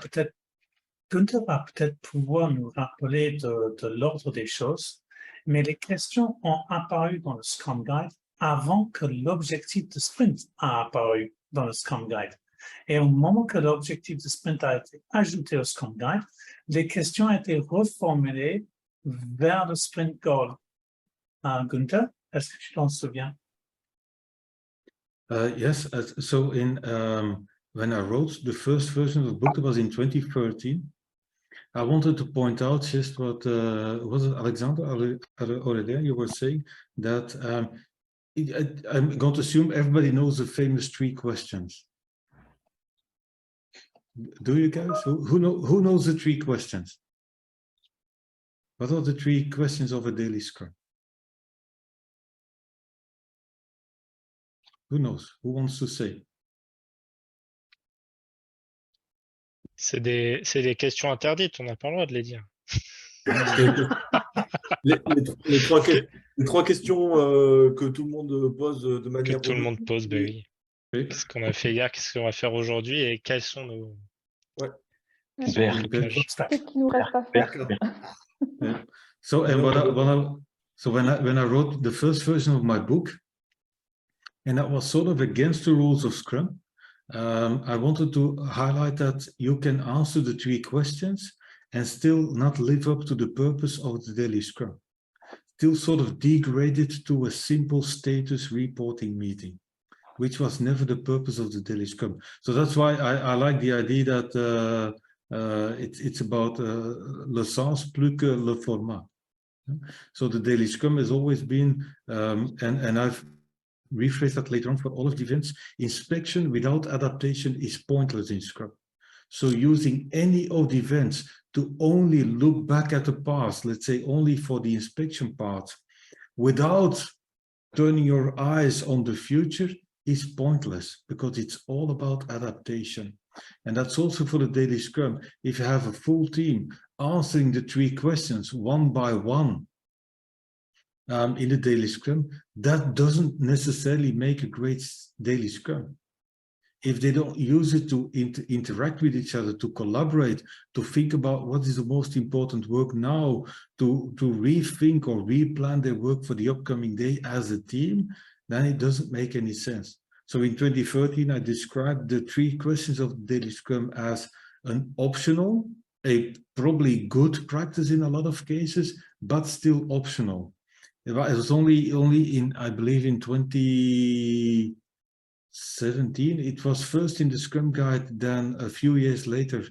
peut-être pouvoir nous rappeler de l'ordre des choses, mais les questions ont apparu dans le Scrum Guide avant que l'objectif de sprint a apparu dans le Scrum Guide. Et au moment que l'objectif de sprint a été ajouté au Scrum Guide, les questions ont été reformulées vers le sprint goal. Gunther, est-ce que tu t'en souviens? Yes, so when I wrote the first version of the book, that was in 2013, I wanted to point out just what was it, Alexander Aurélia, you were saying that I'm going to assume everybody knows the famous 3 questions. Do you guys? Who knows the 3 questions? What are the 3 questions of a daily Scrum? Who knows? Who wants to say? C'est des questions interdites, on n'a pas le droit de les dire. les 3 questions que tout le monde pose de manière... Que tout le monde pose, ben oui. Qu'est-ce qu'on a fait hier, qu'est-ce qu'on va faire aujourd'hui et quels sont nos... Ouais. Qu'est-ce qui nous reste à faire? Yeah. So, and when I wrote the first version of my book, and that was sort of against the rules of Scrum, I wanted to highlight that you can answer the 3 questions and still not live up to the purpose of the daily Scrum. Still sort of degraded to a simple status reporting meeting, which was never the purpose of the daily Scrum. So that's why I like the idea that it's about le sens plus que le format. So the daily Scrum has always been, and I've rephrased that later on for all of the events, inspection without adaptation is pointless in Scrum. So using any of the events to only look back at the past, let's say only for the inspection part, without turning your eyes on the future is pointless, because it's all about adaptation. And that's also for the daily Scrum. If you have a full team answering the 3 questions one by one in the daily Scrum, that doesn't necessarily make a great daily Scrum. If they don't use it to interact with each other, to collaborate, to think about what is the most important work now, to rethink or replan their work for the upcoming day as a team, then it doesn't make any sense. So in 2013, I described the 3 questions of the daily Scrum as an optional, a probably good practice in a lot of cases, but still optional. It was only in, I believe, in 2017, it was first in the Scrum Guide, then a few years later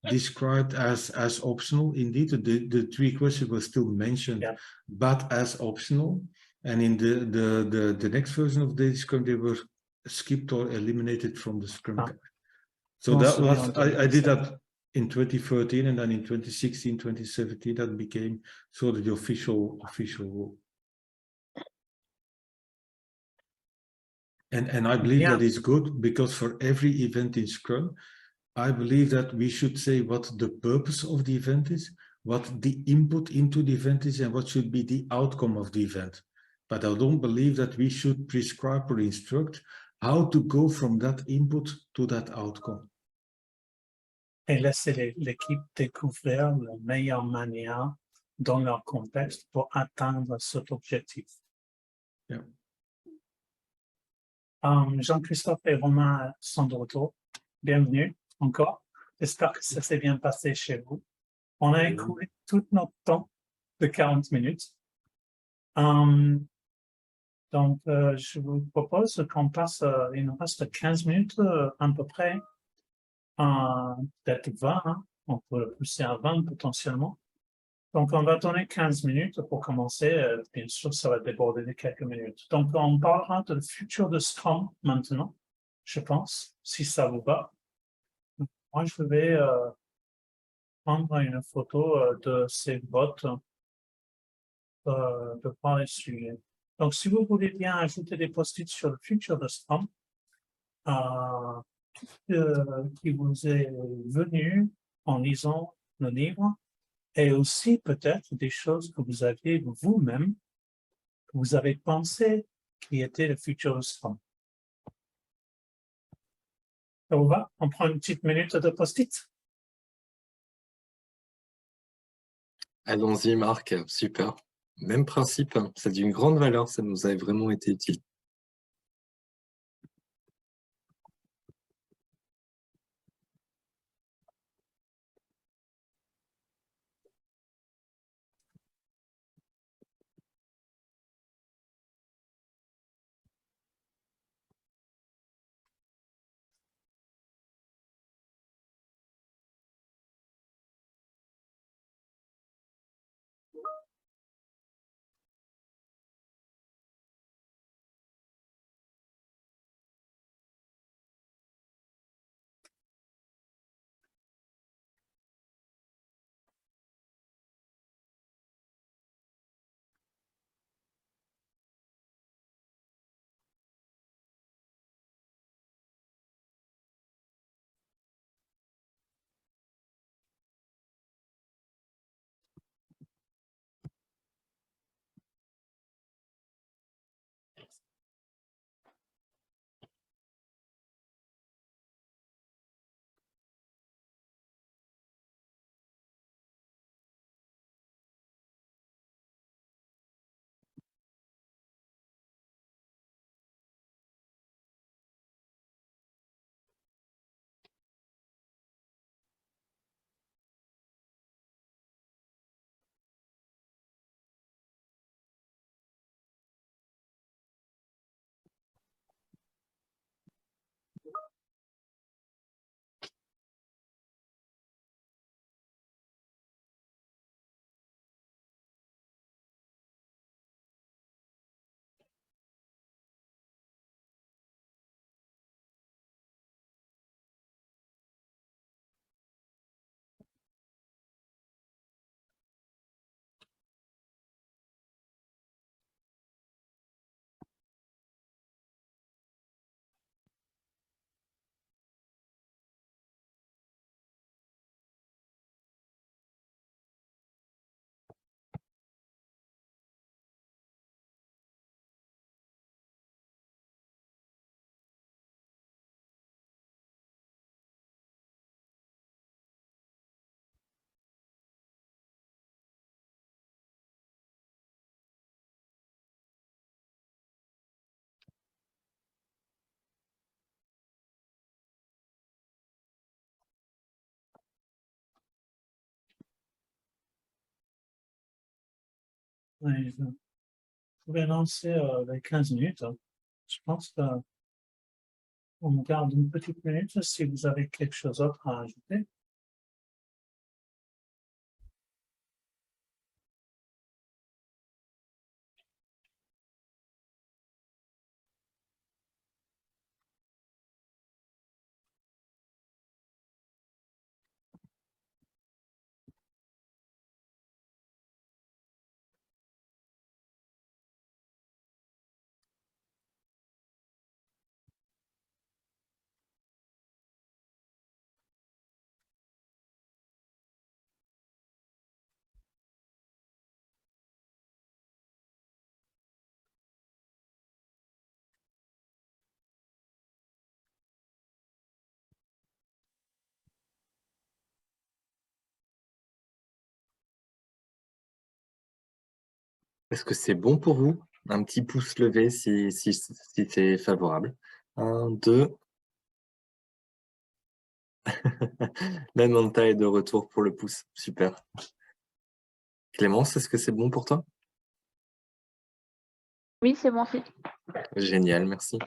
described as optional. Indeed, the 3 questions were still mentioned, but as optional. And in the next version of the Scrum, they were skipped or eliminated from the Scrum Guide. So that was, I did that in 2013, and then in 2016, 2017, that became sort of the official rule. And I believe that is good, because for every event in Scrum, I believe that we should say what the purpose of the event is, what the input into the event is and what should be the outcome of the event. But I don't believe that we should prescribe or instruct how to go from that input to that outcome. Et laisser l'équipe découvrir la meilleure manière dans leur contexte pour atteindre cet objectif. Yeah. Jean-Christophe et Romain sont de retour. Bienvenue encore. J'espère que ça s'est bien passé chez vous. On a écoulé tout notre temps de 40 minutes. Donc, je vous propose qu'on passe, il nous reste 15 minutes à peu près, peut-être 20, hein, on peut le pousser à 20 potentiellement. Donc, on va donner 15 minutes pour commencer. Bien sûr, ça va déborder de quelques minutes. Donc, on parlera de le futur de Scrum maintenant, je pense, si ça vous va. Moi, je vais prendre une photo de ces bots de voir les sujets. Donc, si vous voulez bien ajouter des post-it sur le futur de Scrum, qui vous est venu en lisant le livre, et aussi peut-être des choses que vous aviez vous-même, que vous avez pensé qui était le futur de Scrum. Ça vous va? On prend une petite minute de post-it. Allons-y, Marc, super. Même principe, hein. C'est d'une grande valeur, ça nous a vraiment été utile. Oui, je vais lancer les 15 minutes. Je pense qu'on garde une petite minute si vous avez quelque chose d'autre à ajouter. Est-ce que c'est bon pour vous? Un petit pouce levé si c'est favorable. 1, 2. Manta est de retour pour le pouce. Super. Clémence, est-ce que c'est bon pour toi? Oui, c'est bon aussi. Génial, merci.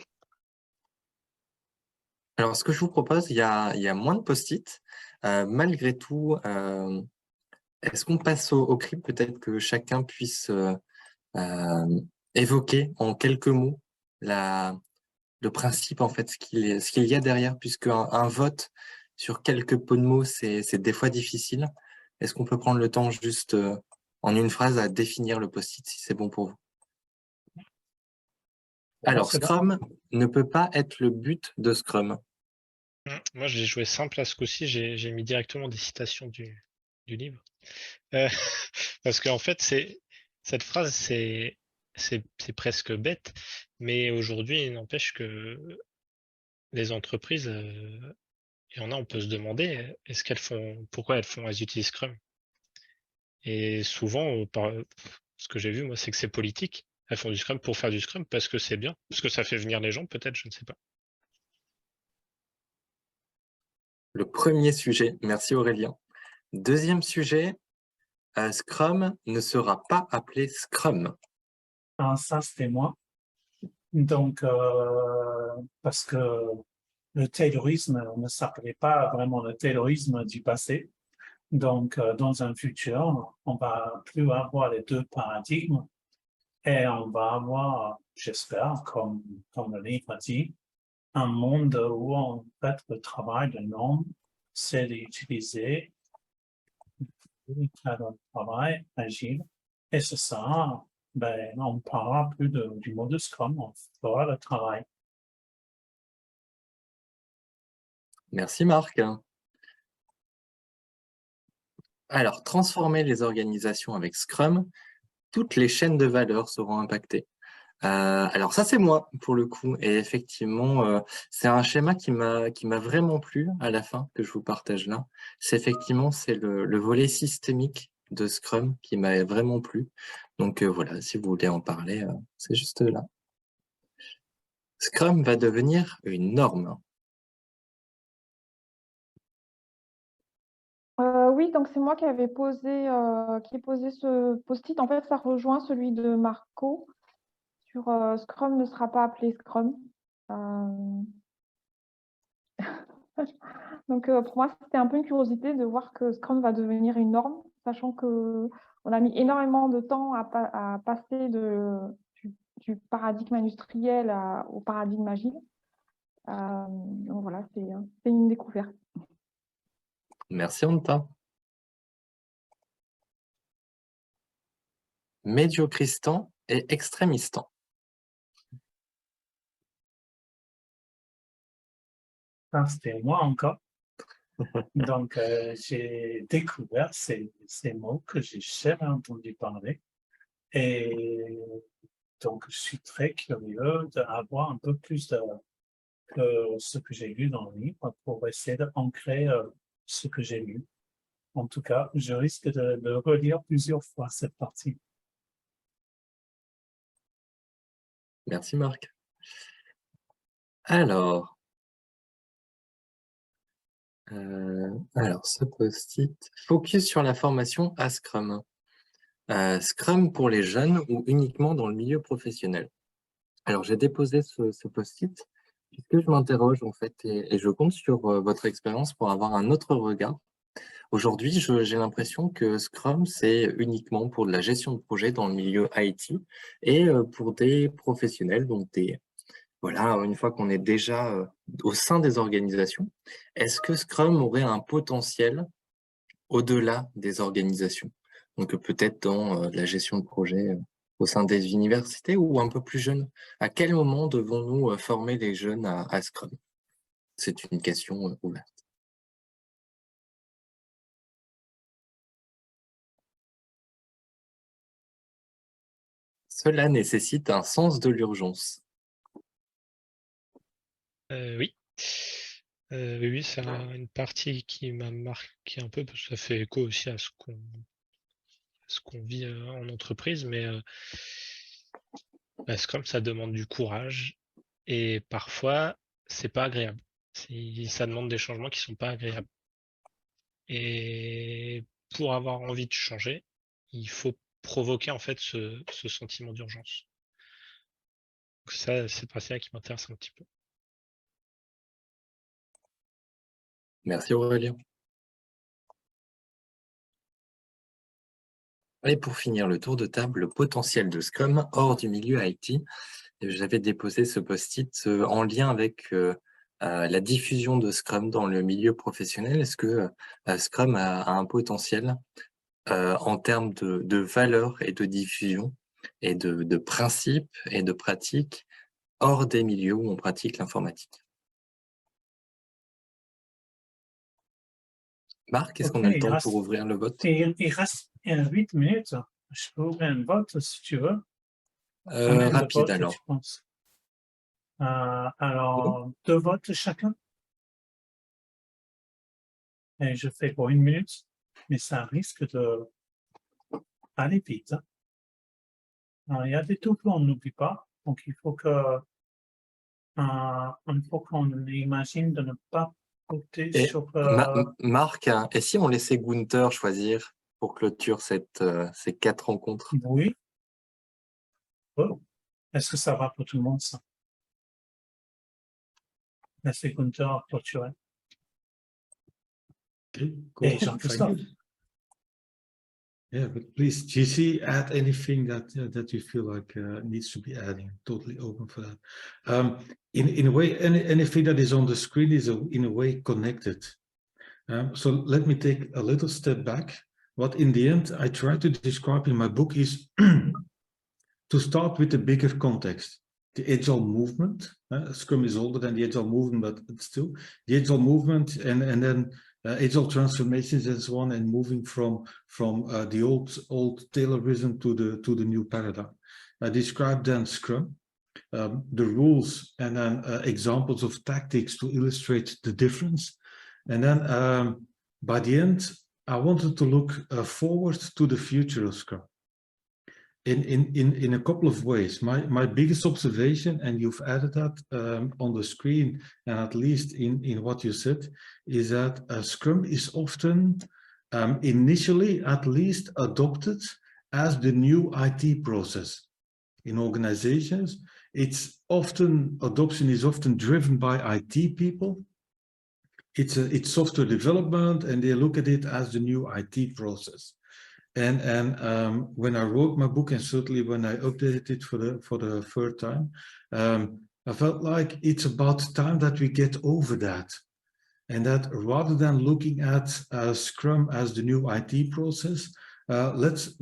Alors, ce que je vous propose, il y a moins de post-it. Malgré tout, est-ce qu'on passe au crypte? Peut-être que chacun puisse évoquer en quelques mots le principe, en fait, ce qu'il y a derrière, puisque un vote sur quelques pots de mots, c'est des fois difficile. Est-ce qu'on peut prendre le temps juste en une phrase à définir le post-it, si c'est bon pour vous? Alors, c'est bon. Scrum ne peut pas être le but de Scrum. Moi, j'ai joué simple à ce coup-ci, j'ai mis directement des citations du livre. Parce qu'en fait, cette phrase, c'est presque bête, mais aujourd'hui, il n'empêche que les entreprises, il y en a, on peut se demander, pourquoi elles utilisent Scrum? Et souvent, ce que j'ai vu, moi, c'est que c'est politique. Elles font du Scrum pour faire du Scrum parce que c'est bien, parce que ça fait venir les gens, peut-être, je ne sais pas. Le premier sujet, merci Aurélien. Deuxième sujet, Scrum ne sera pas appelé Scrum. Ah, ça, c'était moi. Donc, parce que le taylorisme ne s'appelait pas vraiment le taylorisme du passé. Donc, dans un futur, on va plus avoir les deux paradigmes et on va avoir, j'espère, comme le livre dit, un monde où en fait le travail de l'homme, c'est d'utiliser le cadre de travail agile. Et c'est ça, ben, on ne parlera plus du mode Scrum, on fera le travail. Merci Marc. Alors, transformer les organisations avec Scrum, toutes les chaînes de valeur seront impactées. Alors ça, c'est moi, pour le coup. Et effectivement, c'est un schéma qui m'a vraiment plu à la fin, que je vous partage là. C'est le volet systémique de Scrum qui m'a vraiment plu. Donc voilà, si vous voulez en parler, c'est juste là. Scrum va devenir une norme. Oui, donc c'est moi qui ai posé ce post-it. En fait, ça rejoint celui de Marco sur Scrum ne sera pas appelé Scrum. Donc pour moi, c'était un peu une curiosité de voir que Scrum va devenir une norme, sachant que on a mis énormément de temps à passer du paradigme industriel au paradigme agile. Donc voilà, c'est une découverte. Merci Anta. Médiocristan et extrémistan. Ça, c'était moi encore. Donc, j'ai découvert ces mots que j'ai jamais entendu parler. Et donc, je suis très curieux d'avoir un peu plus de ce que j'ai lu dans le livre pour essayer d'ancrer ce que j'ai lu. En tout cas, je risque de relire plusieurs fois cette partie. Merci Marc. Alors, ce post-it, focus sur la formation à Scrum. Scrum pour les jeunes ou uniquement dans le milieu professionnel? Alors, j'ai déposé ce post-it puisque je m'interroge en fait et je compte sur votre expérience pour avoir un autre regard. Aujourd'hui, j'ai l'impression que Scrum, c'est uniquement pour de la gestion de projet dans le milieu IT et pour des professionnels, donc voilà, une fois qu'on est déjà au sein des organisations, est-ce que Scrum aurait un potentiel au-delà des organisations? Donc peut-être dans la gestion de projet au sein des universités ou un peu plus jeunes. À quel moment devons-nous former les jeunes à Scrum? C'est une question ouverte. Cela nécessite un sens de l'urgence. Oui. Oui, c'est une partie qui m'a marqué un peu, parce que ça fait écho aussi à ce qu'on vit en entreprise, mais Scrum, ça demande du courage et parfois, c'est pas agréable. Ça demande des changements qui sont pas agréables. Et pour avoir envie de changer, il faut provoquer en fait ce sentiment d'urgence. Donc ça, c'est pas ça qui m'intéresse un petit peu. Merci Aurélien. Et pour finir le tour de table, le potentiel de Scrum hors du milieu IT. J'avais déposé ce post-it en lien avec la diffusion de Scrum dans le milieu professionnel. Est-ce que Scrum a un potentiel en termes de valeur et de diffusion et de principes et de pratiques hors des milieux où on pratique l'informatique? Marc, est-ce qu'on a le temps pour ouvrir le vote? Il reste 8 minutes. Je peux ouvrir un vote si tu veux. Rapide alors. Tu penses alors, 2 votes chacun. Et je fais pour 1 minute, mais ça risque de aller vite. Alors, il y a des doubles, on n'oublie pas. Donc, il faut qu'on imagine de ne pas voter sur... Marc, et si on laissait Gunther choisir pour clôture ces 4 rencontres? Oui. Oh. Est-ce que ça va pour tout le monde, ça? Laissez Gunther clôturer. Okay, cool. Et Jean-Christophe. Yeah, but please, GC, add anything that you feel like needs to be adding. Totally open for that. In a way, anything that is on the screen is in a way connected. So let me take a little step back. What in the end I try to describe in my book is to start with the bigger context. The Agile movement. Scrum is older than the Agile movement, but still the Agile movement, and then Agile transformations and so on, and moving from the old Taylorism to the new paradigm. I described then Scrum, the rules, and then examples of tactics to illustrate the difference. And then by the end, I wanted to look forward to the future of Scrum. In a couple of ways. My biggest observation, and you've added that on the screen, and at least in what you said, is that Scrum is often initially at least adopted as the new IT process. In organizations, adoption is often driven by IT people. It's software development, and they look at it as the new IT process. And when I wrote my book, and certainly when I updated it for the third time, I felt like it's about time that we get over that, and that rather than looking at Scrum as the new IT process, let's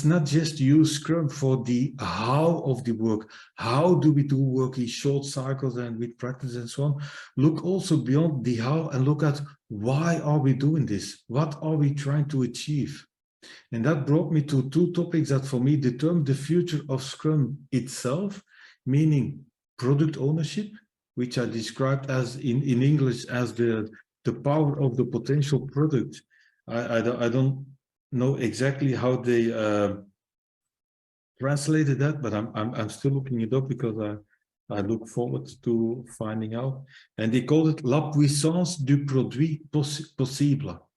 not just use Scrum for the how of the work. How do we do work in short cycles and with practice and so on? Look also beyond the how and look at why are we doing this? What are we trying to achieve? And that brought me to 2 topics that for me determine the future of Scrum itself, meaning product ownership, which I described as in English as the power of the potential product. I don't know exactly how they translated that, but I'm still looking it up because I look forward to finding out. And they called it la puissance du produit possible.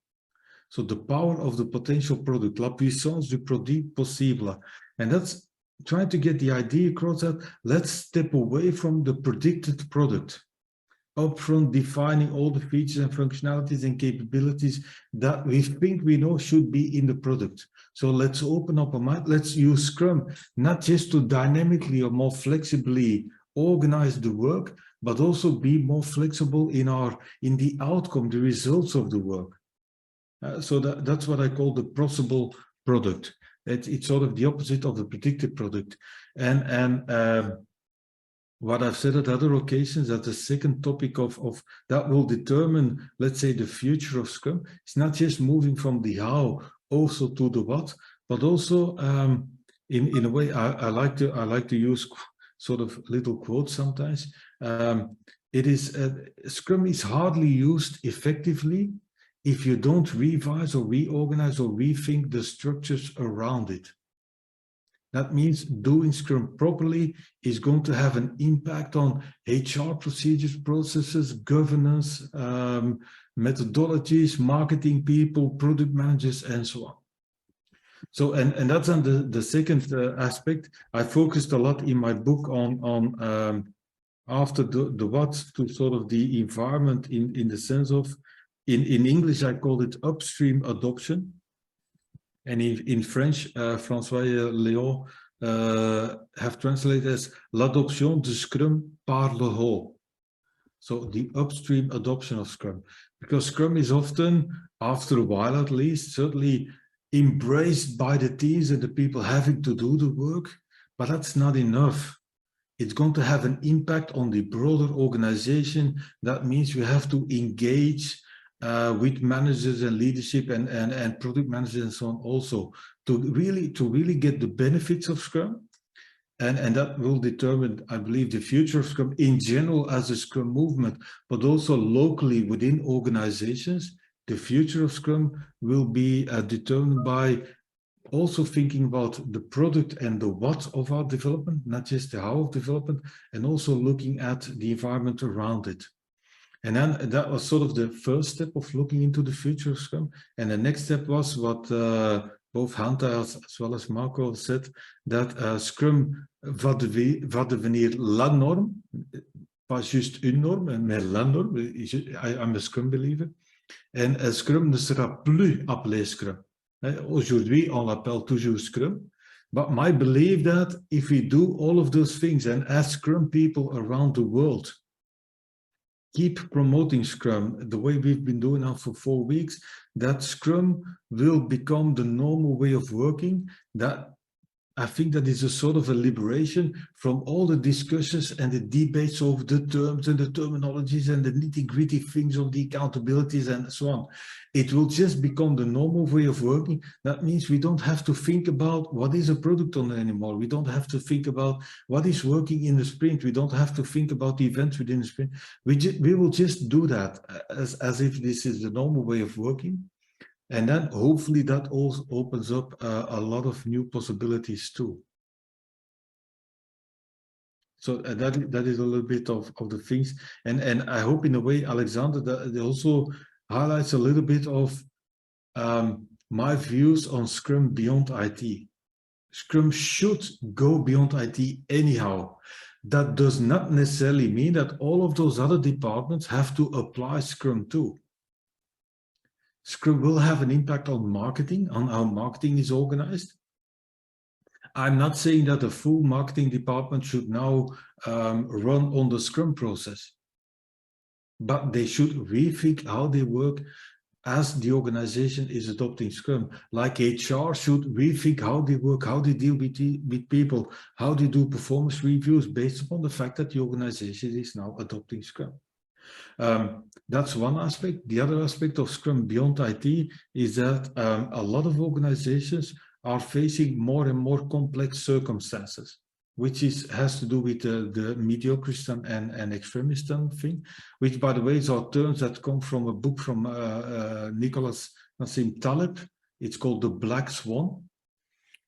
So the power of the potential product, la puissance du produit possible. And that's trying to get the idea across that let's step away from the predicted product, upfront defining all the features and functionalities and capabilities that we think we know should be in the product. So let's open up our mind. Let's use Scrum, not just to dynamically or more flexibly organize the work, but also be more flexible in the outcome, the results of the work. So that's what I call the possible product. It's sort of the opposite of the predicted product. And what I've said at other occasions, that the second topic of that will determine, let's say, the future of Scrum. It's not just moving from the how also to the what, but also in a way I like to use sort of little quotes sometimes. Scrum is hardly used effectively if you don't revise or reorganize or rethink the structures around it. That means doing Scrum properly is going to have an impact on HR procedures, processes, governance, methodologies, marketing people, product managers, and so on. So, and that's on the second aspect. I focused a lot in my book on after the what to sort of the environment in the sense of, in English, I call it upstream adoption. And in French, François Léon have translated as l'adoption de Scrum par le haut. So the upstream adoption of Scrum, because Scrum is often, after a while at least, certainly embraced by the teams and the people having to do the work, but that's not enough. It's going to have an impact on the broader organization. That means we have to engage with managers and leadership and product managers and so on also to really get the benefits of Scrum. And that will determine, I believe, the future of Scrum in general as a Scrum movement, but also locally within organizations. The future of Scrum will be determined by also thinking about the product and the what of our development, not just the how of development, and also looking at the environment around it. And then that was sort of the first step of looking into the future of Scrum. And the next step was what both Hanta as well as Marco said, that Scrum va devenir la norme, pas juste une norme, mais la norme. I'm a Scrum believer. And Scrum ne sera plus appelé Scrum. Aujourd'hui, on l'appelle toujours Scrum. But my belief that if we do all of those things and as Scrum people around the world, keep promoting Scrum the way we've been doing now for 4 weeks, that Scrum will become the normal way of working. That I think that is a sort of a liberation from all the discussions and the debates of the terms and the terminologies and the nitty-gritty things of the accountabilities and so on. It will just become the normal way of working. That means we don't have to think about what is a product owner anymore. We don't have to think about what is working in the sprint. We don't have to think about the events within the sprint. We will just do that as if this is the normal way of working. And then hopefully that also opens up a lot of new possibilities too. So that is a little bit of the things. And I hope in a way, Alexander, that it also highlights a little bit of my views on Scrum beyond IT. Scrum should go beyond IT anyhow. That does not necessarily mean that all of those other departments have to apply Scrum too. Scrum will have an impact on marketing, on how marketing is organized. I'm not saying that the full marketing department should now run on the Scrum process, but they should rethink how they work as the organization is adopting Scrum. Like HR should rethink how they work, how they deal with people, how they do performance reviews based upon the fact that the organization is now adopting Scrum. That's one aspect. The other aspect of Scrum beyond IT is that a lot of organizations are facing more and more complex circumstances, which has to do with the mediocrism and extremism thing, which, by the way, are terms that come from a book from Nicholas Nassim Taleb. It's called The Black Swan.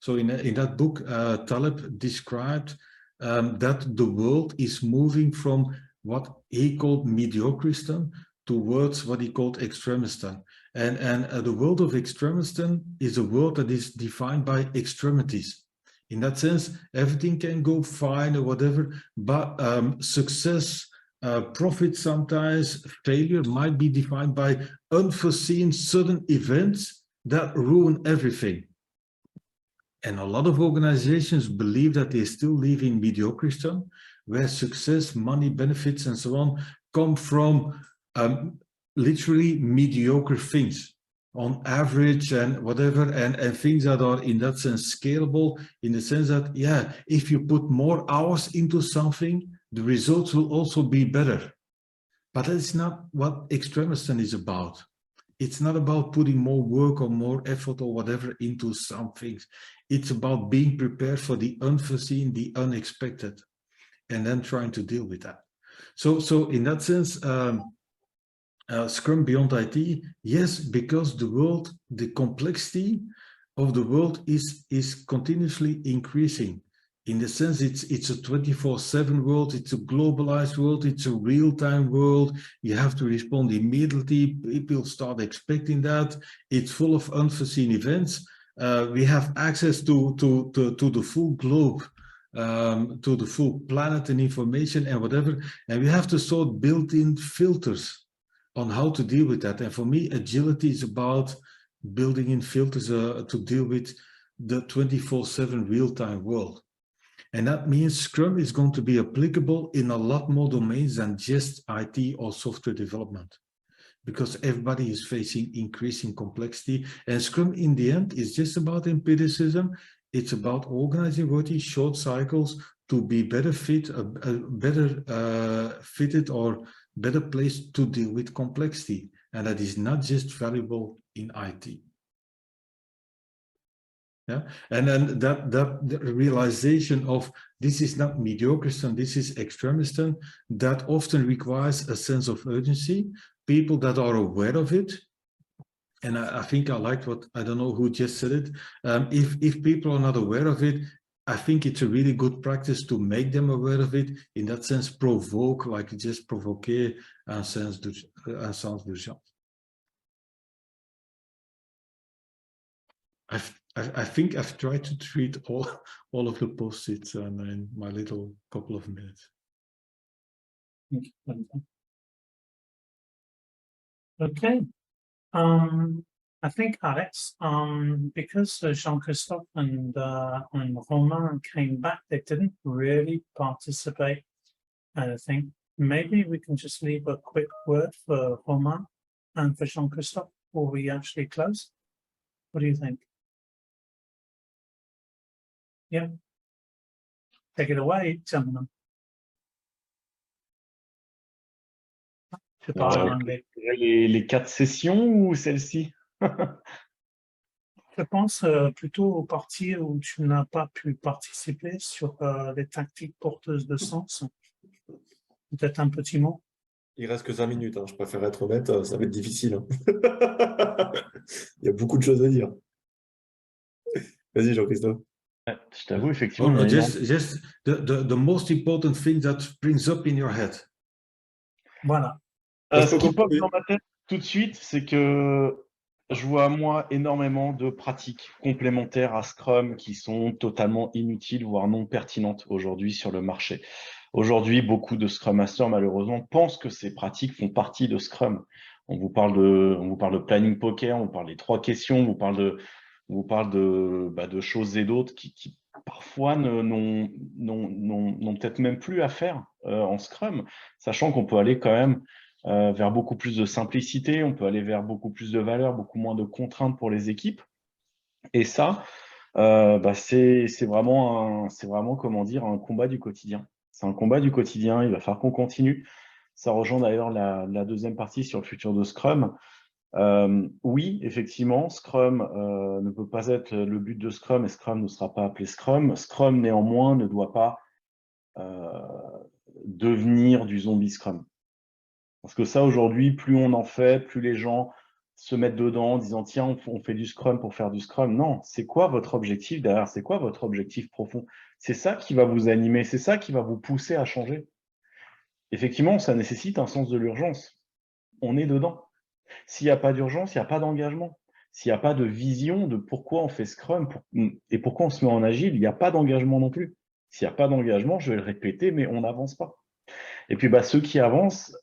So in that book, Taleb described that the world is moving from what he called mediocrism towards what he called extremism. And the world of extremism is a world that is defined by extremities. In that sense, everything can go fine or whatever, but success, profit sometimes, failure might be defined by unforeseen sudden events that ruin everything. And a lot of organizations believe that they still live in mediocrism, where success, money, benefits, and so on come from literally mediocre things on average and whatever, and things that are in that sense scalable, in the sense that, yeah, if you put more hours into something, the results will also be better. But that's not what extremism is about. It's not about putting more work or more effort or whatever into some things. It's about being prepared for the unforeseen, the unexpected, and then trying to deal with that. So in that sense, Scrum beyond IT? Yes, because the complexity of the world is continuously increasing. In the sense, it's a 24/7 world, it's a globalized world, it's a real-time world. You have to respond immediately. People start expecting that. It's full of unforeseen events. We have access to the full globe, to the full planet and information and whatever. And we have to sort built-in filters on how to deal with that. And for me, agility is about building in filters to deal with the 24/7 real-time world. And that means Scrum is going to be applicable in a lot more domains than just IT or software development, because everybody is facing increasing complexity. And Scrum in the end is just about empiricism. It's about organizing working short cycles to be better fitted or better placed to deal with complexity. And that is not just valuable in IT. Yeah, and then that realization of this is not mediocre Scrum, this is extremist Scrum, that often requires a sense of urgency. People that are aware of it, and I think I liked what, I don't know who just said it, if people are not aware of it, I think it's a really good practice to make them aware of it. In that sense, provoke, like just provoquer un sens d'urgence. I think I've tried to treat all of the post-its in my little couple of minutes. Okay. I think Alex, because Jean-Christophe and Romain came back, they didn't really participate. I think maybe we can just leave a quick word for Romain and for Jean-Christophe before we actually close. What do you think? Yeah. Take it away, gentlemen. Je parle en anglais. Les 4 sessions ou celle-ci? Je pense plutôt aux parties où tu n'as pas pu participer sur les tactiques porteuses de sens. Peut-être un petit mot. Il reste que 5 minutes, hein. Je préfère être honnête, ça va être difficile. Hein. Il y a beaucoup de choses à dire. Vas-y, Jean-Christophe. Je t'avoue, effectivement. Just the most important thing that springs up in your head. Voilà. Ce qui pop dans ma tête tout de suite, c'est que je vois, moi, énormément de pratiques complémentaires à Scrum qui sont totalement inutiles, voire non pertinentes aujourd'hui sur le marché. Aujourd'hui, beaucoup de Scrum Masters, malheureusement, pensent que ces pratiques font partie de Scrum. On vous parle de planning poker, on vous parle des 3 questions, on vous parle de choses et d'autres qui parfois n'ont peut-être même plus à faire en Scrum, sachant qu'on peut aller quand même vers beaucoup plus de simplicité, on peut aller vers beaucoup plus de valeur, beaucoup moins de contraintes pour les équipes. Et ça, c'est vraiment, comment dire, un combat du quotidien. C'est un combat du quotidien, il va falloir qu'on continue. Ça rejoint d'ailleurs la deuxième partie sur le futur de Scrum. Oui, effectivement, Scrum ne peut pas être le but de Scrum et Scrum ne sera pas appelé Scrum. Scrum, néanmoins, ne doit pas devenir du zombie Scrum. Parce que ça, aujourd'hui, plus on en fait, plus les gens se mettent dedans en disant « Tiens, on fait du Scrum pour faire du Scrum ». Non, c'est quoi votre objectif derrière? C'est quoi votre objectif profond? C'est ça qui va vous animer, c'est ça qui va vous pousser à changer. Effectivement, ça nécessite un sens de l'urgence. On est dedans. S'il n'y a pas d'urgence, il n'y a pas d'engagement. S'il n'y a pas de vision de pourquoi on fait Scrum et pourquoi on se met en agile, il n'y a pas d'engagement non plus. S'il n'y a pas d'engagement, je vais le répéter, mais on n'avance pas. Et puis ceux qui avancent,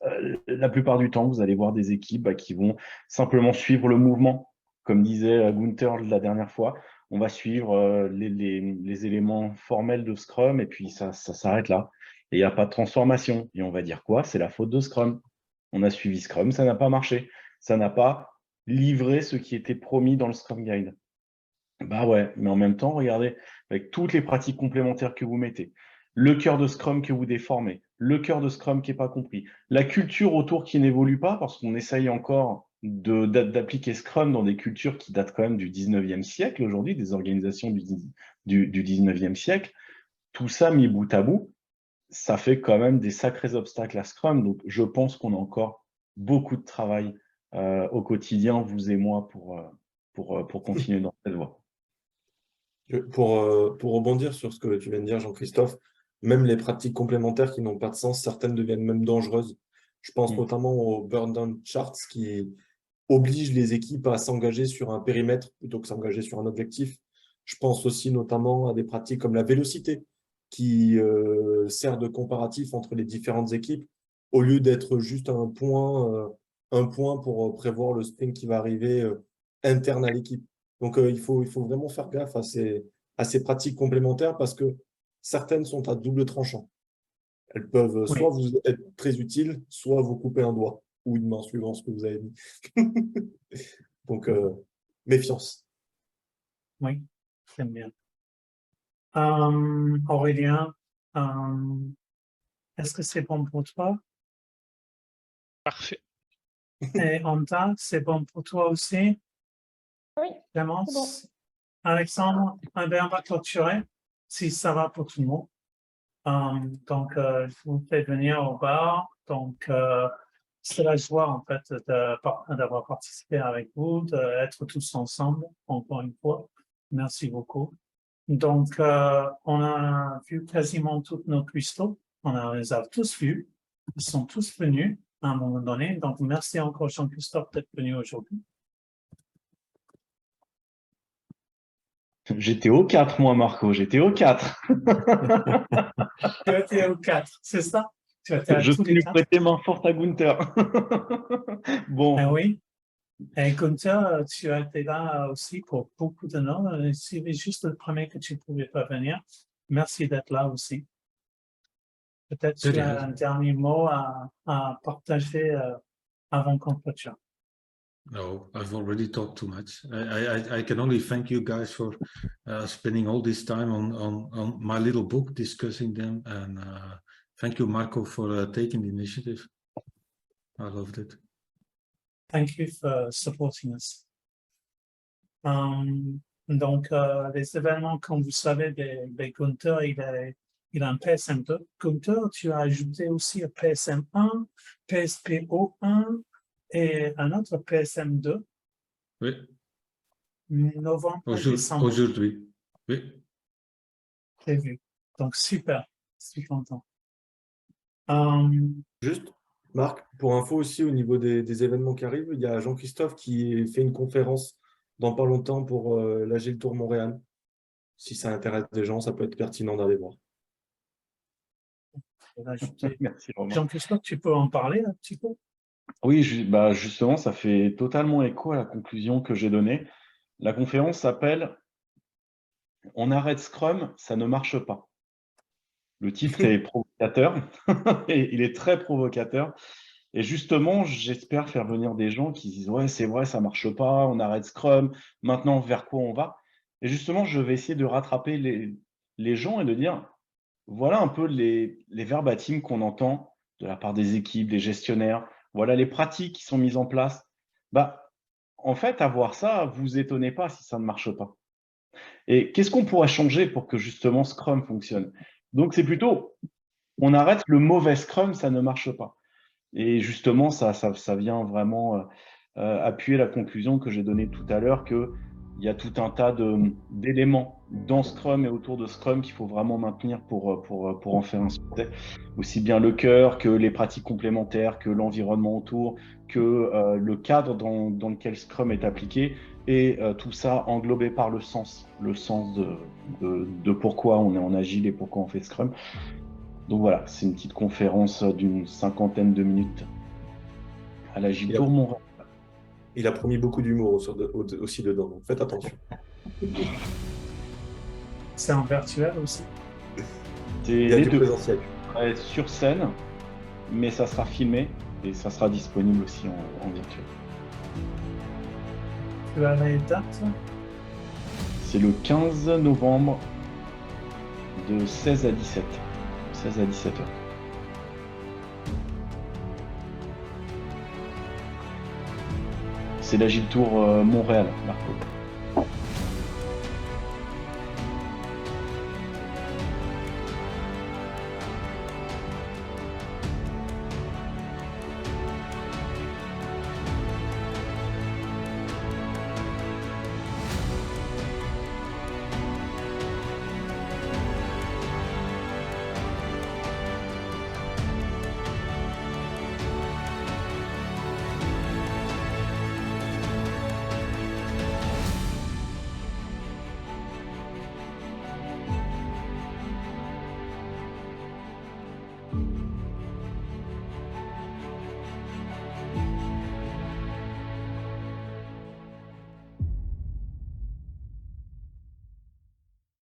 la plupart du temps, vous allez voir des équipes qui vont simplement suivre le mouvement. Comme disait Gunther la dernière fois, on va suivre les éléments formels de Scrum et puis ça s'arrête là. Et il n'y a pas de transformation. Et on va dire quoi? C'est la faute de Scrum. On a suivi Scrum, ça n'a pas marché. Ça n'a pas livré ce qui était promis dans le Scrum Guide. Bah ouais, mais en même temps, regardez, avec toutes les pratiques complémentaires que vous mettez, le cœur de Scrum que vous déformez, le cœur de Scrum qui n'est pas compris, la culture autour qui n'évolue pas, parce qu'on essaye encore d'appliquer Scrum dans des cultures qui datent quand même du 19e siècle aujourd'hui, des organisations du 19e siècle, tout ça mis bout à bout, ça fait quand même des sacrés obstacles à Scrum, donc je pense qu'on a encore beaucoup de travail au quotidien, vous et moi, pour continuer dans cette voie. Pour rebondir sur ce que tu viens de dire, Jean-Christophe, même les pratiques complémentaires qui n'ont pas de sens, certaines deviennent même dangereuses. Je pense notamment aux burn-down charts qui obligent les équipes à s'engager sur un périmètre plutôt que s'engager sur un objectif. Je pense aussi notamment à des pratiques comme la vélocité qui sert de comparatif entre les différentes équipes au lieu d'être juste un point pour prévoir le sprint qui va arriver interne à l'équipe. Donc, il faut vraiment faire gaffe à ces pratiques complémentaires parce que certaines sont à double tranchant. Elles peuvent soit vous être très utiles, soit vous couper un doigt ou une main, suivant ce que vous avez dit. Donc, méfiance. Oui, j'aime bien. Aurélien, est-ce que c'est bon pour toi? Parfait. Et Anta, c'est bon pour toi aussi? Oui, Clément? c'est bon. Alexandre, on va clôturer, si ça va pour tout le monde. Donc, je vous fais venir au bar. Donc, c'est la joie, en fait, d'avoir participé avec vous, d'être tous ensemble, encore une fois. Merci beaucoup. Donc, on a vu quasiment tous nos cristaux. On les a tous vus. Ils sont tous venus à un moment donné. Donc, merci encore, Jean-Christophe, d'être venu aujourd'hui. J'étais au 4, moi, Marco. J'étais au 4. Tu étais au 4, c'est ça? Tu étais à Je tous suis les venu 4? prêter main forte à Gunther. Bon. Ah oui. Et Gunther, tu as été là aussi pour beaucoup de noms. C'est juste le premier que tu ne pouvais pas venir. Merci d'être là aussi. Peut-être tu as un dernier mot à partager avant qu'on clôture. No, I've already talked too much. I can only thank you guys for spending all this time on my little book, discussing them, and thank you, Marco, for taking the initiative. I loved it. Thank you for supporting us. Donc, les événements, comme vous savez, de Gunther, il a un PSM2. Gunther, tu as ajouté aussi un PSM1, PSPO1 et un autre PSM2. Oui. Novembre et décembre. Aujourd'hui. Oui. J'ai vu. Donc, super. Je suis content. Juste, Marc, pour info aussi, au niveau des événements qui arrivent, il y a Jean-Christophe qui fait une conférence dans pas longtemps pour l'Agile Tour Montréal. Si ça intéresse des gens, ça peut être pertinent d'aller voir. Merci, Romain. Jean-Christophe, tu peux en parler un petit peu? Oui, justement, ça fait totalement écho à la conclusion que j'ai donnée. La conférence s'appelle « On arrête Scrum, ça ne marche pas ». Le titre est provocateur, et il est très provocateur. Et justement, j'espère faire venir des gens qui disent « Ouais, c'est vrai, ça ne marche pas, on arrête Scrum, maintenant, vers quoi on va ?» Et justement, je vais essayer de rattraper les gens et de dire « Voilà un peu les verbatims qu'on entend de la part des équipes, des gestionnaires. Voilà les pratiques qui sont mises en place. » En fait, à voir ça, vous étonnez pas si ça ne marche pas. Et qu'est-ce qu'on pourrait changer pour que justement Scrum fonctionne? Donc, c'est plutôt, on arrête le mauvais Scrum, ça ne marche pas. Et justement, ça vient vraiment appuyer la conclusion que j'ai donnée tout à l'heure, qu'il y a tout un tas d'éléments dans Scrum et autour de Scrum qu'il faut vraiment maintenir pour en faire un succès. Aussi bien le cœur que les pratiques complémentaires, que l'environnement autour, que le cadre dans lequel Scrum est appliqué, et tout ça englobé par le sens de pourquoi on est en Agile et pourquoi on fait Scrum. Donc voilà, c'est une petite conférence d'une 50aine de minutes à l'Agile Tour Montréal. Il a promis beaucoup d'humour aussi dedans, donc faites attention. C'est en virtuel aussi? Il y a du présentiel. Sur scène, mais ça sera filmé et ça sera disponible aussi en virtuel. Tu as les dates? C'est le 15 novembre de 16 à 17. 16 à 17 heures. C'est l'Agile Tour Montréal, Marco.